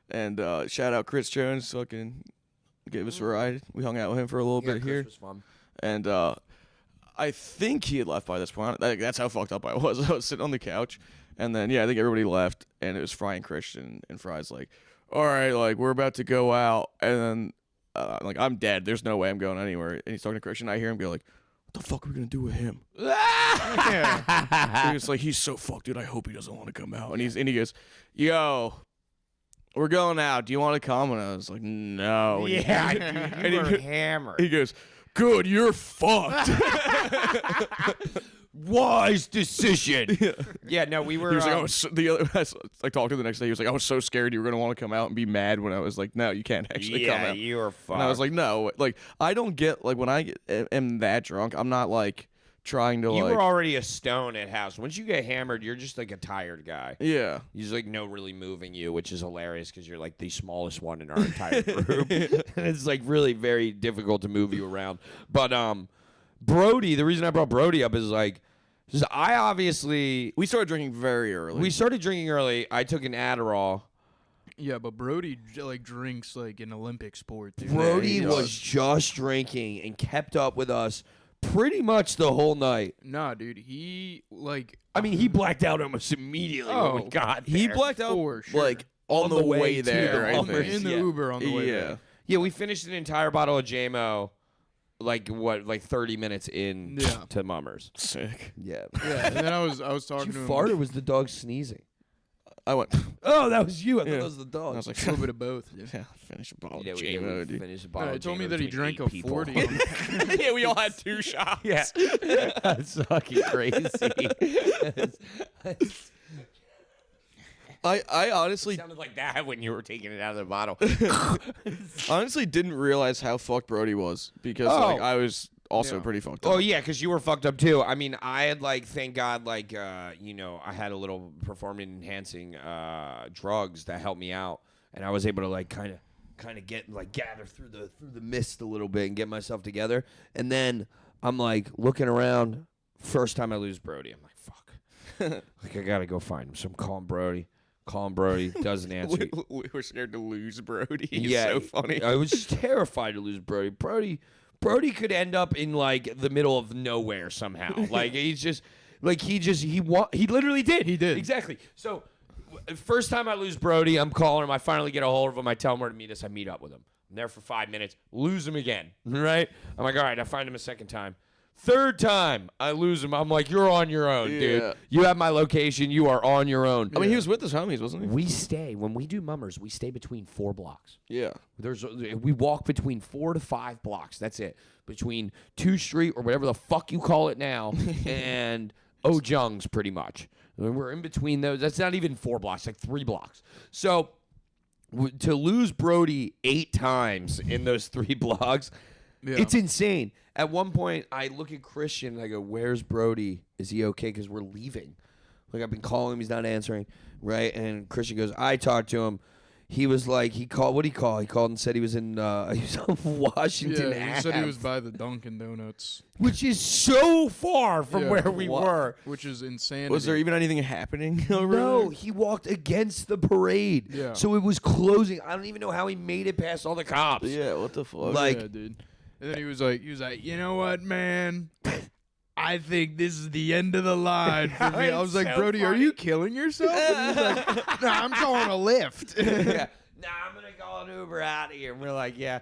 and shout out Chris Jones, fucking gave us a ride. We hung out with him for a little bit Chris here. was fun. And I think he had left by this point. That's how fucked up I was. I was sitting on the couch, and then, I think everybody left, and it was Fry and Christian, and Fry's like, all right, like, we're about to go out, and then, like, I'm dead. There's no way I'm going anywhere. And he's talking to Christian. I hear him go like, what the fuck are we going to do with him? Yeah. He was like, he's so fucked, dude. I hope he doesn't want to come out. And he goes, yo, we're going out. Do you want to come? And I was like, no. Yeah, dude, you were hammered. He goes, good, you're fucked. Wise decision. Yeah, no, we were. He was like, I was so, I talked to him the next day. He was like, I was so scared you were gonna want to come out and be mad. When I was like, no, you can't actually come out. You were fucked. And I was like, no, like I don't get like when I am that drunk, I'm not like trying to you like. were already a stone at house. Once you get hammered, you're just like a tired guy. Yeah. He's like no really moving you, which is hilarious because you're like the smallest one in our entire group, and it's like really very difficult to move you around. But Brody, the reason I brought Brody up is like. I obviously We started drinking very early. we started drinking early. I took an Adderall. Yeah, but Brody like drinks like an Olympic sport, dude. Brody he was does. just drinking and kept up with us pretty much the whole night. Nah, dude, he like I mean, he blacked out almost immediately when we Oh, got he there. blacked out For sure. like on the way to there. the I Mummers. think. in the Yeah. Uber on the way Yeah. there. Yeah, we finished an entire bottle of JMO, like 30 minutes in Yeah. to Mummers. Sick. Yeah. Yeah, and then I was Did talking you to him fart or was the dog sneezing? I went. Oh, that was you. I thought Yeah. that was the dog. I was like, a little bit of both. Yeah. yeah, finish a bottle Yeah, of we JMO, dude. finished a bottle He of told me JMO that he between drank 8 a people. 40. Yeah, we all had 2 shots. Yeah. That's fucking crazy. I honestly sounded like that when you were taking it out of the bottle. honestly didn't realize how fucked Brody was because like I was also Yeah. pretty fucked up. Oh yeah, because you were fucked up too. I mean, I had like, thank God, like I had a little performance enhancing drugs that helped me out, and I was able to like kind of get like gather through the mist a little bit and get myself together. And then I'm like looking around. First time I lose Brody, I'm like, fuck, like I gotta go find him. So I'm calling Brody. Doesn't answer. we were scared to lose Brody. He's Yeah, so funny. I was terrified to lose Brody. Brody could end up in like the middle of nowhere somehow. Like he literally did. He did. Exactly. So first time I lose Brody, I'm calling him. I finally get a hold of him. I tell him where to meet us. I meet up with him. I'm there for 5 minutes. Lose him again. Right? I'm like, all right. I find him a second time. Third time I lose him. I'm like, you're on your own, Yeah. dude. You have my location. You are on your own. I mean, he was with his homies, wasn't he? We stay when we do Mummers. We stay between 4 blocks. Yeah. We walk between 4 to 5 blocks. That's it. Between 2 Street or whatever the fuck you call it now and Ojung's pretty much. We're in between those. That's not even 4 blocks, like 3 blocks. So to lose Brody 8 times in those 3 blocks, Yeah. it's insane. At one point, I look at Christian and I go, "Where's Brody? Is he okay? Because we're leaving." Like I've been calling him, he's not answering, right? And Christian goes, "I talked to him. He was like, he called. What did he call? He called and said he was in. He was on Washington Yeah, he said he Ave, was by the Dunkin' Donuts, which is so far from Yeah. where we were. which is insane. Was there even anything happening over No, there? he walked against the parade. Yeah. So it was closing. I don't even know how he made it past all the cops. Yeah, what the fuck? Like- yeah, dude. And then he was like, you know what, man? I think this is the end of the line for me. I was like, so Brody, are funny. you killing yourself? And he's like, nah, I'm calling a lift. Yeah. Nah, I'm gonna call an Uber out of here. And we're like, yeah.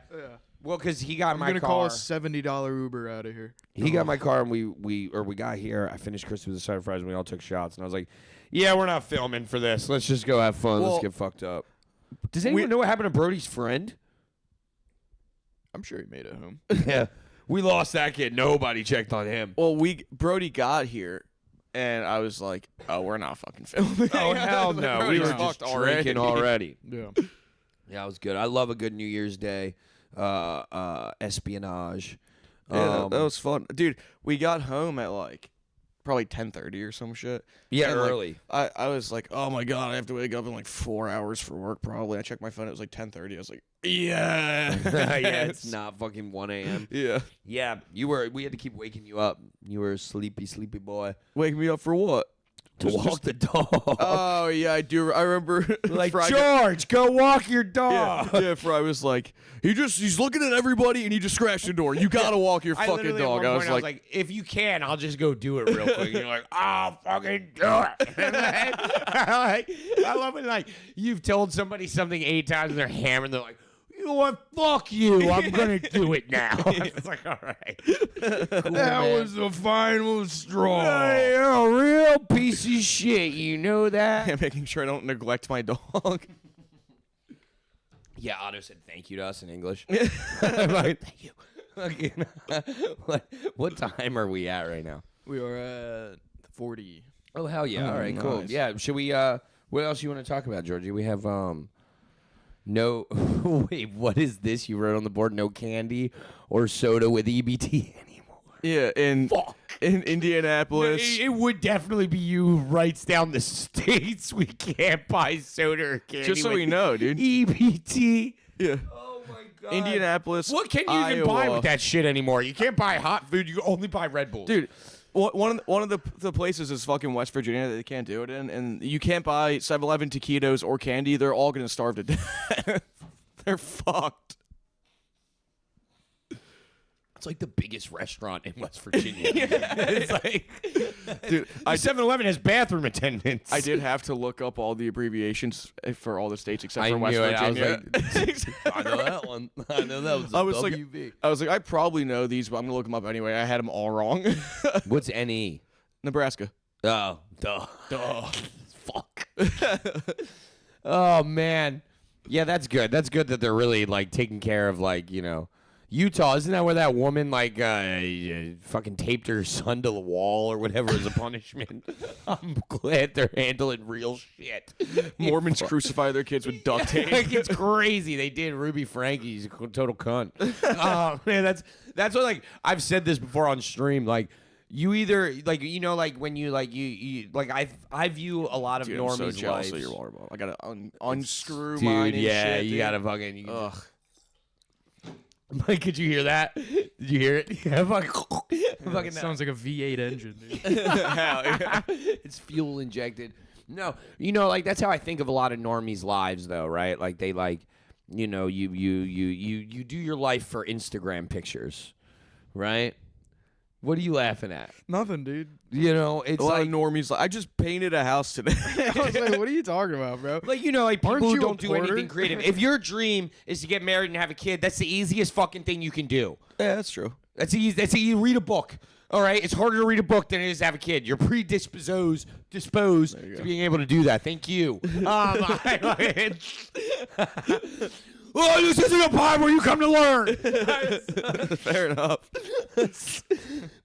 Well, because he got I'm my gonna car. call a $70 Uber out of here. He got my car and we got here. I finished Christmas with a side of fries and we all took shots. And I was like, yeah, we're not filming for this. Let's just go have fun. Well, Let's get fucked up. Does anyone know what happened to Brody's friend? I'm sure he made it home. Yeah. We lost that kid. Nobody checked on him. Well, Brody got here, and I was like, "Oh, we're not fucking filming." Oh, hell no. We Brody's were just fucked drinking already. Yeah. Yeah, it was good. I love a good New Year's Day espionage. Yeah, that was fun, dude. We got home at like probably 10:30 or some shit. Yeah, And, like, early. I was like, oh my god, I have to wake up in like 4 hours for work probably. I checked my phone, it was like 10:30. I was like, yeah. Yeah, it's not fucking 1 a.m. Yeah. Yeah, we had to keep waking you up. You were a sleepy boy. Wake me up for what? To walk the dog. Oh yeah, I do. I remember like, Fry George, go walk your dog. Yeah, Fry was like, he's looking at everybody and he just scratched the door. You gotta walk your fucking literally dog. At I one was point, like, if you can, I'll just go do it real quick. And you're like, I'll fucking do it. I love it. Like, you've told somebody something 8 times and they're hammered. They're like, you know what? Fuck you. I'm going to do it now. It's like, all right. That was the final straw. Hey, you're a real piece of shit. You know that? making sure I don't neglect my dog. Yeah, Otto said thank you to us in English. I'm like, thank you. Okay. What time are we at right now? We are at 40. Oh, hell yeah. All right, cool. nice. Yeah, should we, what else you want to talk about, Georgie? We have, no, wait, what is this you wrote on the board? No candy or soda with EBT anymore. Yeah, in Indianapolis. It would definitely be you who writes down the states we can't buy soda or candy Just so with we know, dude. EBT. Yeah. Oh, my God. Indianapolis. What can you even buy with that shit anymore? You can't buy hot food. You only buy Red Bull. Dude, one of the places is fucking West Virginia that they can't do it in, and you can't buy 7-Eleven taquitos or candy. They're all gonna starve to death. They're fucked. It's like the biggest restaurant in West Virginia. It's like, Dude, 7-Eleven has bathroom attendants. I did have to look up all the abbreviations for all the states except I for West knew it. I was Virginia. like, I know that one. I know that was. I was like, WV. I probably know these, but I'm gonna look them up anyway. I had them all wrong. What's NE? Nebraska. Oh, duh. Fuck. Oh man, yeah, that's good. That's good that they're really like taking care of Utah. Isn't that where that woman fucking taped her son to the wall or whatever as a punishment? I'm glad they're handling real shit. Mormons crucify their kids with duct tape. Like, it's crazy. They did Ruby Frankie's a total cunt. Man, that's what I've said this before on stream. Like, you either when you I view a lot of Dude, normies' I'm so jealous lives. of your water bottle. I gotta unscrew Dude, mine. And yeah, shit, you dude. gotta fucking. Ugh. Mike, could you hear that? Did you hear it? Yeah, fucking Sounds like a V8 engine, dude. Hell yeah. It's fuel injected. No, that's how I think of a lot of normies' lives, though, right? Like they you do your life for Instagram pictures, right? What are you laughing at? Nothing, dude. It's A lot like of normies. I just painted a house today. I was like, what are you talking about, bro? people Aren't who you a don't do porter? anything creative. If your dream is to get married and have a kid, that's the easiest fucking thing you can do. Yeah, that's true. That's easy. You read a book. All right, it's harder to read a book than it is to have a kid. You're disposed to being able to do that. Thank you. Oh, this isn't a pod where you come to learn. Fair enough.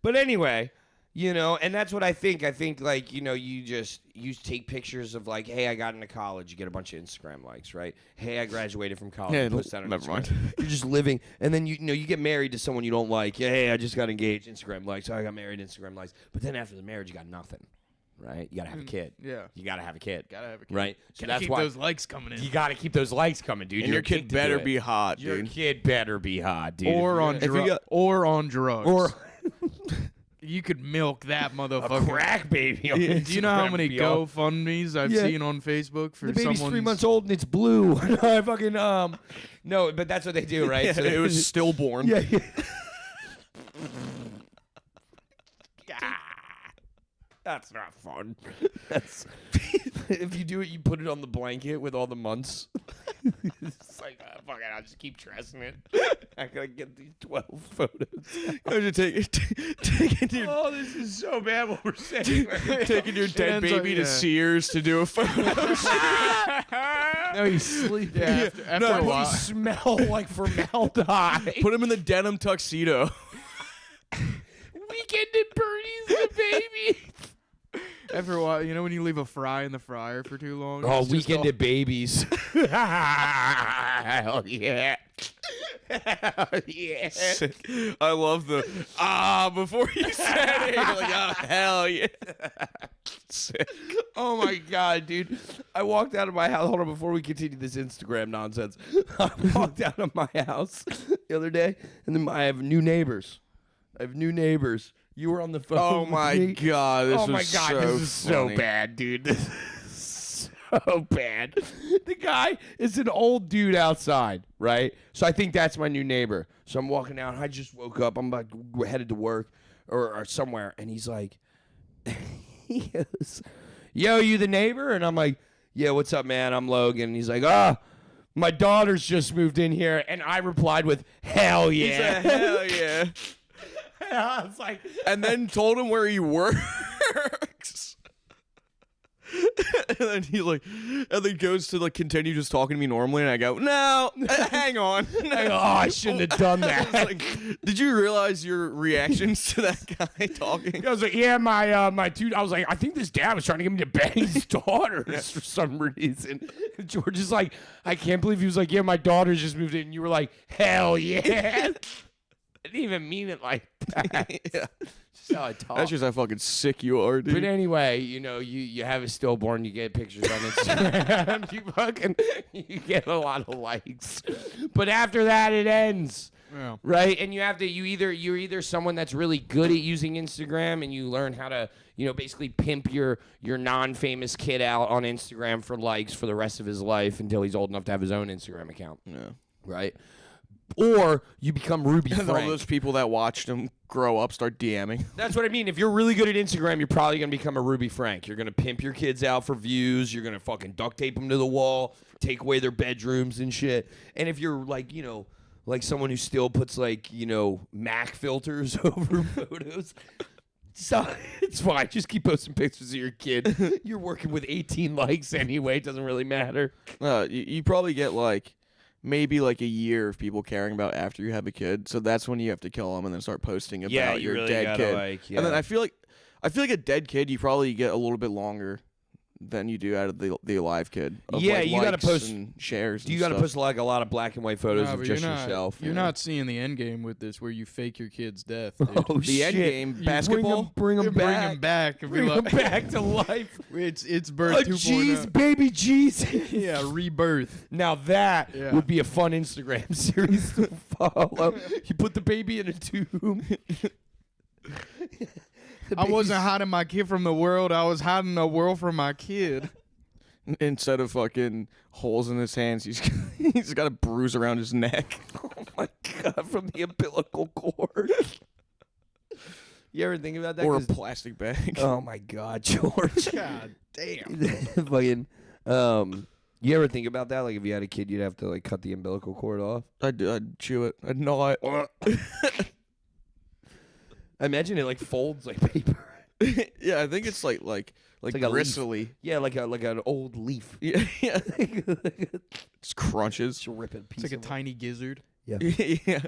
But anyway, and that's what I think. I think you take pictures of hey, I got into college. You get a bunch of Instagram likes, right? Hey, I graduated from college. Yeah, you post that on never Instagram. mind. You're just living, and then you get married to someone you don't like. Hey, I just got engaged. Instagram likes. Oh, I got married. Instagram likes. But then after the marriage, you got nothing. Right? You gotta have a kid. Yeah. You gotta have a kid. Gotta have a kid. Right? So Gotta that's keep why those likes coming in. you gotta keep those likes coming, dude. And your kid better be hot, Your dude. kid better be hot, dude. Or on drugs. or You could milk that a motherfucker. crack baby. On Do you know how Instagram, many yo. GoFundMes I've Yeah. seen on Facebook for The baby's someone's 3 months old and it's blue. I fucking no, but that's what they do, right? Yeah, So it was stillborn. yeah. That's not fun. That's if you do it, you put it on the blanket with all the months. It's like, fuck it, I'll just keep dressing it. I gotta get these 12 photos. You're taking your Oh, this is so bad what we're saying. taking your dead ends up- baby to yeah. Sears to do a photo. No, he's sleeping. Yeah, after a He while. smell like formaldehyde. Put him in the denim tuxedo. Weekend at Bernie's the baby. After a while, when you leave a fry in the fryer for too long? Oh, it's just Weekend all- at Babies. Hell yeah. Yeah. Sick. I love the before you said it. You're like, oh, hell yeah. Sick. Oh my god, dude! I walked out of my house. Hold on, before we continue this Instagram nonsense, I walked out of my house the other day, and then I have new neighbors. You were on the phone. Oh with my me. god, this Oh my was god, so this is so funny. bad, dude. This is so bad. The guy is an old dude outside, right? So I think that's my new neighbor. So I'm walking out. I just woke up. I'm like headed to work or somewhere, and he's like, he goes, "Yo, you the neighbor?" And I'm like, "Yeah, what's up, man? I'm Logan." And he's like, my daughter's just moved in here," and I replied with, "Hell yeah!" He said, hell yeah. And I was like, And then told him where he works. And then he goes to continue just talking to me normally, and I go, no, hang on. I go, "Oh, I shouldn't have done I that." was like, did you realize your reactions to that guy talking? I was like, "Yeah, my dude." I was like, "I think this dad was trying to get me to bang his daughters for some reason." And George is like, "I can't believe," he was like, "Yeah, my daughter just moved in." And you were like, "Hell yeah!" I didn't even mean it like that. Yeah. Just how I talk. That's just how fucking sick you are, dude. But anyway, you have a stillborn, you get pictures on Instagram, you get a lot of likes. But after that, it ends. Yeah. Right? And you're either someone that's really good at using Instagram and you learn how to, basically pimp your non-famous kid out on Instagram for likes for the rest of his life until he's old enough to have his own Instagram account. Yeah. Right? Or you become Ruby And all Frank. those people that watched him grow up start DMing. That's what I mean. If you're really good at Instagram, you're probably going to become a Ruby Frank. You're going to pimp your kids out for views. You're going to fucking duct tape them to the wall, take away their bedrooms and shit. And if you're like someone who still puts Mac filters over photos, so it's fine. Just keep posting pictures of your kid. You're working with 18 likes anyway. It doesn't really matter. You probably get maybe a year of people caring about after you have a kid. So that's when you have to kill them and then start posting about your dead kid. And then I feel like a dead kid, you probably get a little bit longer than you do out of the alive kid. Of Yeah, you gotta likes post and shares. You got to post a lot of black and white photos Nah, of but just you're not, yourself. You're not seeing the end game with this, where you fake your kid's death. Dude. Oh, the end shit. game You basketball. Bring them Bring back. him back. And be Bring them like, back to life. It's birth Oh, 2.0. jeez, baby Jesus. Yeah, rebirth. Now that Yeah. would be a fun Instagram series to follow. You put the baby in a tomb. I wasn't hiding my kid from the world. I was hiding the world from my kid. Instead of fucking holes in his hands, he's got a bruise around his neck. Oh my god, from the umbilical cord. You ever think about that? Or a 'Cause- plastic bag. Oh my god, George. God damn. Fucking you ever think about that? Like if you had a kid, you'd have to cut the umbilical cord off. I'd chew it. I'd gnaw it. I imagine it folds like paper. Yeah, I think it's like like a leaf. gristly. Yeah, like an old leaf. Yeah, yeah. Just crunches. Just rip it piece. It's like a tiny gizzard. Yeah. Yeah,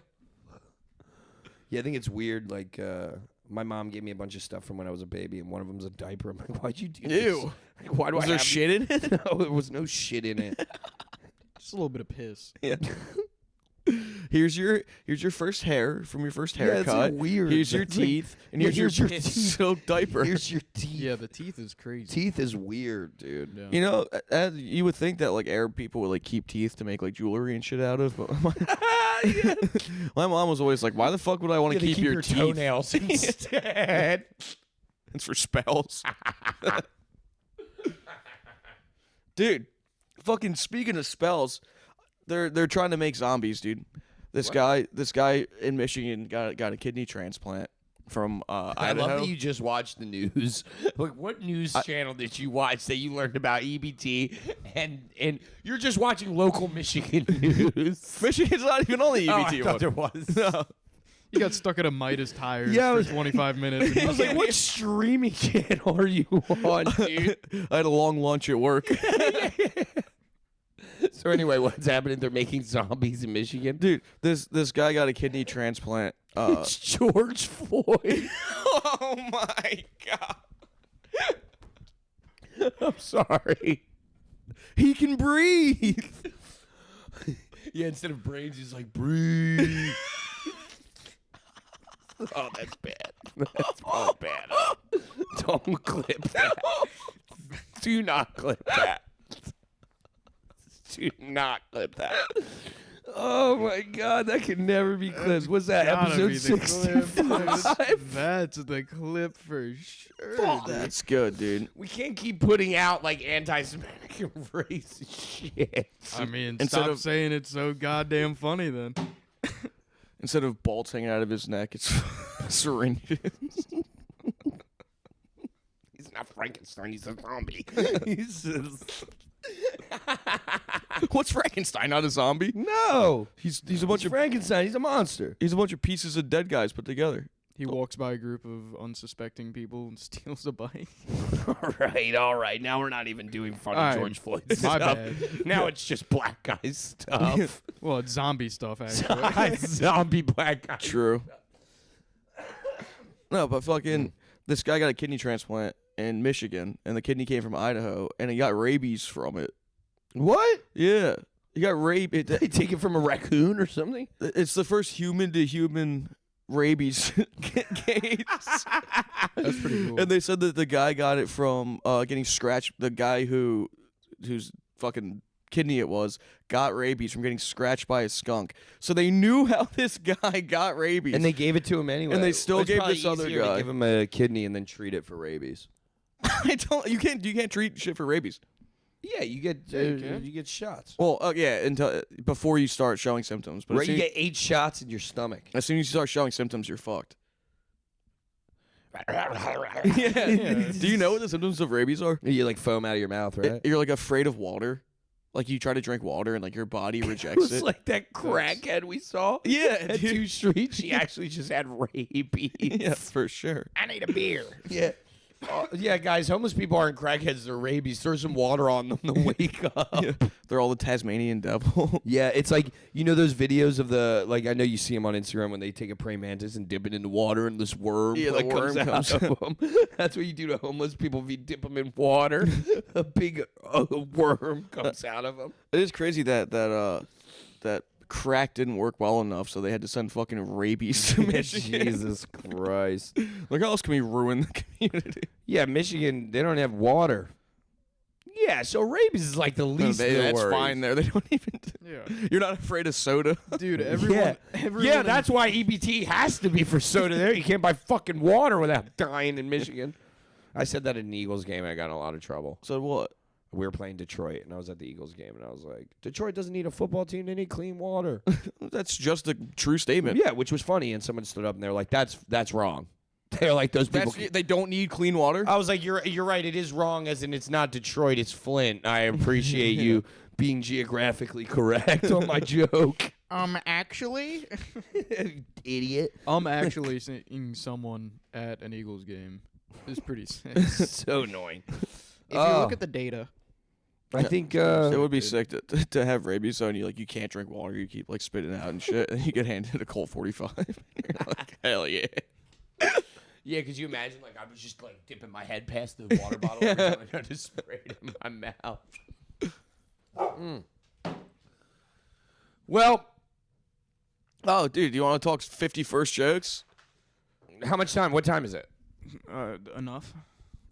I think it's weird. My mom gave me a bunch of stuff from when I was a baby, and one of them's a diaper. I'm like, why'd you do this? Ew. Like, why do Was I there have shit in it? No, there was no shit in it. Just a little bit of piss. Yeah. Here's your first hair from your first haircut. weird. Here's your That's like- teeth, and Yeah, here's your teeth. silk diaper. Here's your teeth. Yeah, the teeth is crazy. Teeth is weird, dude. Yeah. You know, you would think that Arab people would keep teeth to make jewelry and shit out of, but my mom was always like, "Why the fuck would I want to keep your teeth? toenails instead. It's for spells." Dude, fucking speaking of spells, they're trying to make zombies, dude. This guy in Michigan got a kidney transplant from I Idaho. love that you just watched the news. What news channel did you watch that you learned about EBT? And you're just watching local Michigan news. Michigan's not even on the EBT Oh, I one. thought there was. No. You got stuck at a Midas tires Yeah, I for was- 25 minutes. I was like, what streaming channel are you on, dude? I had a long lunch at work. So anyway, what's happening? They're making zombies in Michigan. Dude, this guy got a kidney transplant. It's George Floyd. Oh my god. I'm sorry. He can breathe. Yeah, instead of brains, he's like, breathe. Oh, that's bad. That's all bad. Don't clip that. Do not clip that. Do not clip that. Oh my God, that can never be clipped. What's that? Episode 65. That's the clip for sure. Fuck. That's good, dude. We can't keep putting out like anti-Semitic and racist shit. I mean, Instead stop of- saying it's so goddamn funny then. Instead of bolts hanging out of his neck, it's syringes. He's not Frankenstein. He's a zombie. He's What's Frankenstein? Not a zombie? no. He's a bunch of Frankenstein. He's a monster. he's a bunch of pieces of dead guys put together. He walks by a group of unsuspecting people and steals a bike. All right. Now we're not even doing funny All right. George Floyd My stuff. bad. Now it's just black guy stuff. Well, it's zombie stuff, actually. Zombie black guy. True. No, but fucking this guy got a kidney transplant in Michigan, and the kidney came from Idaho, and he got rabies from it. What? Yeah, he got rabies. They take it from a raccoon or something? It's the first human-to-human rabies case. That's pretty cool. And they said that the guy got it from getting scratched. The guy whose fucking kidney it was got rabies from getting scratched by a skunk. So they knew how this guy got rabies. And they gave it to him anyway. And they still It's gave probably this other easier to guy- give him a kidney and then treat it for rabies. you can't treat shit for rabies. Yeah, you get you can. you get shots. Well, yeah, until before you start showing symptoms. But Right, you get 8 shots in your stomach. as soon as you start showing symptoms, you're fucked. Yeah. Do you know what the symptoms of rabies are? You like foam out of your mouth, right? You're like afraid of water. Like you try to drink water and like your body It rejects was it. like that crackhead we saw. Yeah, At dude. 2 Street, she actually just had rabies. Yeah, for sure. I need a beer. Yeah. Yeah, guys, homeless people aren't crackheads. They're rabies. Throw some water on them to wake up. Yeah. They're all the Tasmanian devil. Yeah, it's like, you know those videos of the, like, I know you see them on Instagram when they take a praying mantis and dip it in the water and this worm, Yeah, the worm comes out of them. That's what you do to homeless people if you dip them in water. A big worm comes out of them. It is crazy that crack didn't work well enough, so they had to send fucking rabies to Michigan. Jesus Christ. Like, how else can we ruin the community? Yeah, Michigan, they don't have water. Yeah, so rabies is like the least of the That's worries. fine there. They don't even. Yeah. You're not afraid of soda. Dude, everyone. Yeah, that's why EBT has to be for soda there. You can't buy fucking water without dying in Michigan. I said that at an Eagles game, and I got in a lot of trouble. So what? We were playing Detroit, and I was at the Eagles game, and I was like, Detroit doesn't need a football team. They need clean water. That's just a true statement. Yeah, which was funny, and someone stood up, and they were like, that's wrong. They're like, those people... They don't need clean water. I was like, you're right. It is wrong, as in it's not Detroit, it's Flint. I appreciate you being geographically correct on my joke. Actually, Idiot. I'm actually seeing someone at an Eagles game. It's pretty sick. So annoying. If you look at the data, I think it would be sick to have rabies, so you can't drink water. You keep like spitting out and shit, and you get handed a Colt 45. You're like, hell yeah. yeah, because you imagine like I was just like dipping my head past the water bottle every time I tried to spray it in my mouth. Well, Oh, dude, you want to talk 51st jokes? how much time? What time is it? enough.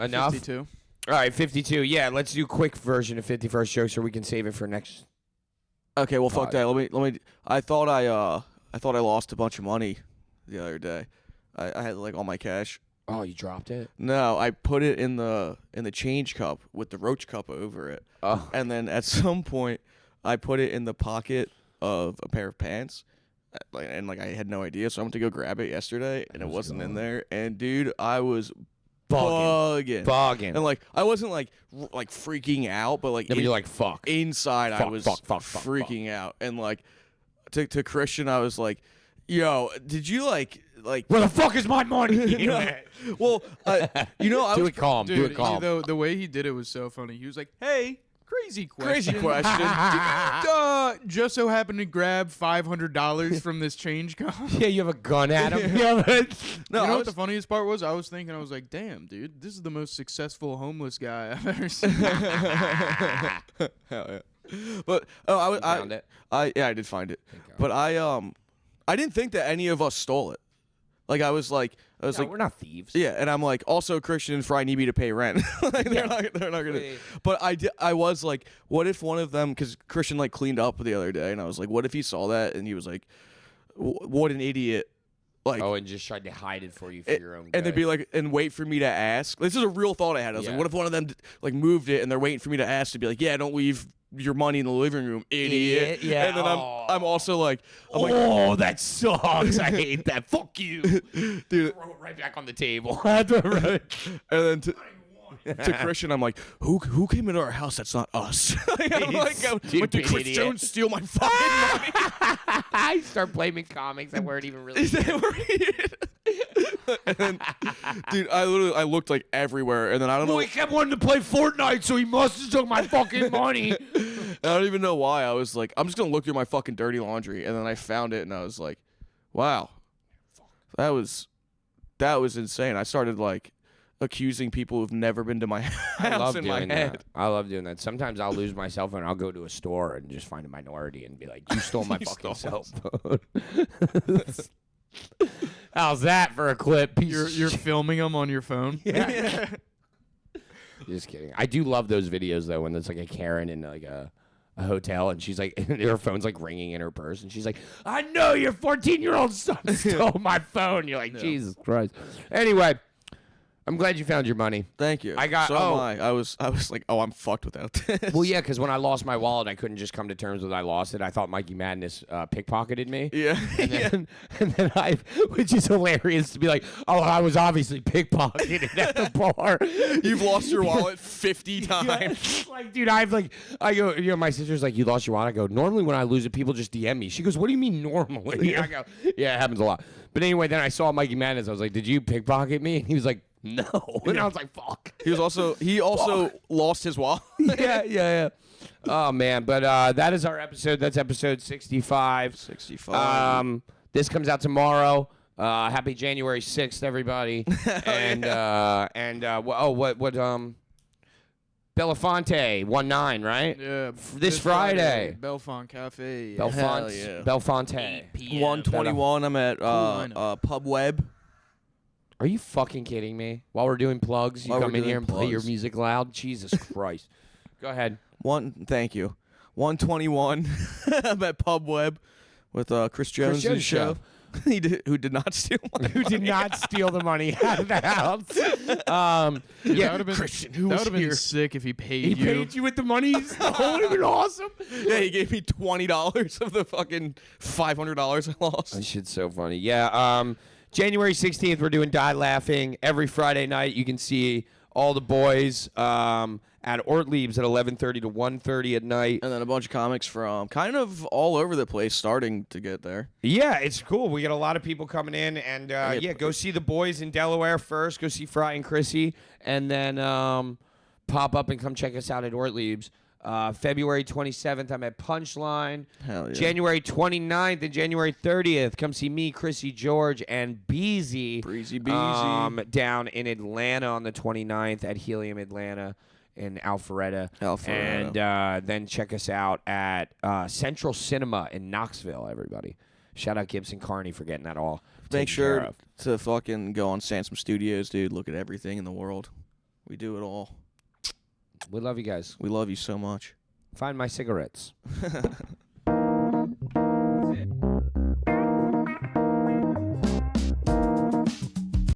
Enough. 52. All right, 52. Yeah, let's do a quick version of 51st jokes so we can save it for next. Okay, well, fuck that. Let me. I thought I lost a bunch of money the other day. I had like all my cash. Oh, you dropped it? No, I put it in the change cup with the roach cup over it. Oh. And then at some point, I put it in the pocket of a pair of pants. And I had no idea, so I went to go grab it yesterday, and it wasn't in there. And dude, I was bugging. And like, I wasn't like freaking out, but like, No, but you're like, fuck. inside, I Fuck, was fuck, freaking out. And like, to Christian, I was like, "Yo, did you like?" Where the fuck is my money? No. Well, you know, I Do was it calm. Do Dude, it calm. the way he did it was so funny. He was like, "Hey, crazy question. crazy question. Just so happened to grab $500 from this change cup." Yeah, you have a gun at him. No, You know I what was, the funniest part was? I was thinking, I was like, damn, dude, this is the most successful homeless guy I've ever seen. hell yeah. But You found it? I did find it. But I didn't think that any of us stole it. Like I was like We're not thieves. yeah, and I'm like, also Christian and Fry need me to pay rent. Like they're not gonna. Wait. But I was like, what if one of them? Because Christian like cleaned up the other day, and I was like, what if he saw that and he was like, what an idiot. Like, and just tried to hide it for you for your own good. and they'd be like, and wait for me to ask. This is a real thought I had. I was like, what if one of them like moved it and they're waiting for me to ask to be like, yeah, don't leave your money in the living room, idiot. Yeah. And then I'm also like, that sucks. I hate that. Fuck you, dude. Throw it right back on the table. And then to Christian, I'm like, who came into our house that's not us? Like, I'm like, did Chris idiot. Jones steal my fucking money? I start blaming comics that weren't even really. And then, dude, I looked like everywhere, and then I don't know. He kept wanting to play Fortnite, so he must have took my fucking money. I don't even know why. I was like, I'm just gonna look through my fucking dirty laundry, and then I found it, and I was like, wow, that was insane. I started like accusing people who've never been to my house in my head. I love doing that. Sometimes I'll lose my cell phone. I'll go to a store and just find a minority and be like, "You stole my fucking cell phone." How's that for a clip? You're filming them on your phone. Yeah. Just kidding. I do love those videos though when it's like a Karen in like a hotel and she's like her phone's like ringing in her purse and she's like, "I know your 14-year-old son stole my phone." You're like, Jesus Christ. Anyway. I'm glad you found your money. Thank you. I was like, oh, I'm fucked without this. Well, yeah, because when I lost my wallet, I couldn't just come to terms with I lost it. I thought Mikey Madness pickpocketed me. Yeah. And then which is hilarious to be like, oh, I was obviously pickpocketed at the bar. You've lost your wallet 50 times. Yeah. Like, dude, I go, my sister's like, you lost your wallet? I go, normally when I lose it, people just DM me. She goes, what do you mean normally? I go, yeah, it happens a lot. But anyway, then I saw Mikey Madness. I was like, did you pickpocket me? And he was like, no. And I was like, fuck. He also lost his wallet. Yeah. Oh, man. But that is our episode. That's episode 65. 65. This comes out tomorrow. Happy January 6th, everybody. And Belafonte 1-9, right? Yeah. This Friday. Belfont Cafe. Belfonte. 121. I'm at Pub Web. Are you fucking kidding me? While we're doing plugs, you come in here and play your music loud? Jesus Christ. Go ahead. Thank you. 121. I'm at Pub Web with Chris Jones' show. Who did not steal money. Who did not steal the money out of the house. Dude, yeah, that would have been, Christian, who that was would have here? been sick if he paid he you. paid you with the money. That would have been awesome. Yeah, he gave me $20 of the fucking $500 I lost. That shit's so funny. Yeah, January 16th, we're doing Die Laughing. Every Friday night, you can see all the boys at Ortlieb's at 11:30 to 1:30 at night. And then a bunch of comics from kind of all over the place starting to get there. Yeah, it's cool. We get a lot of people coming in. And, go see the boys in Delaware first. Go see Fry and Chrissy. And then pop up and come check us out at Ortlieb's. February 27th, I'm at Punchline. Hell yeah. January 29th and January 30th, come see me, Chrissy George, and Breezy. Breezy. Down in Atlanta on the 29th at Helium Atlanta in Alpharetta. And then check us out at Central Cinema in Knoxville, everybody. Shout out Gibson Carney for getting that all Make sure to fucking go on Sansom Studios, dude. Look at everything in the world. We do it all. We love you guys. We love you so much. Find my cigarettes.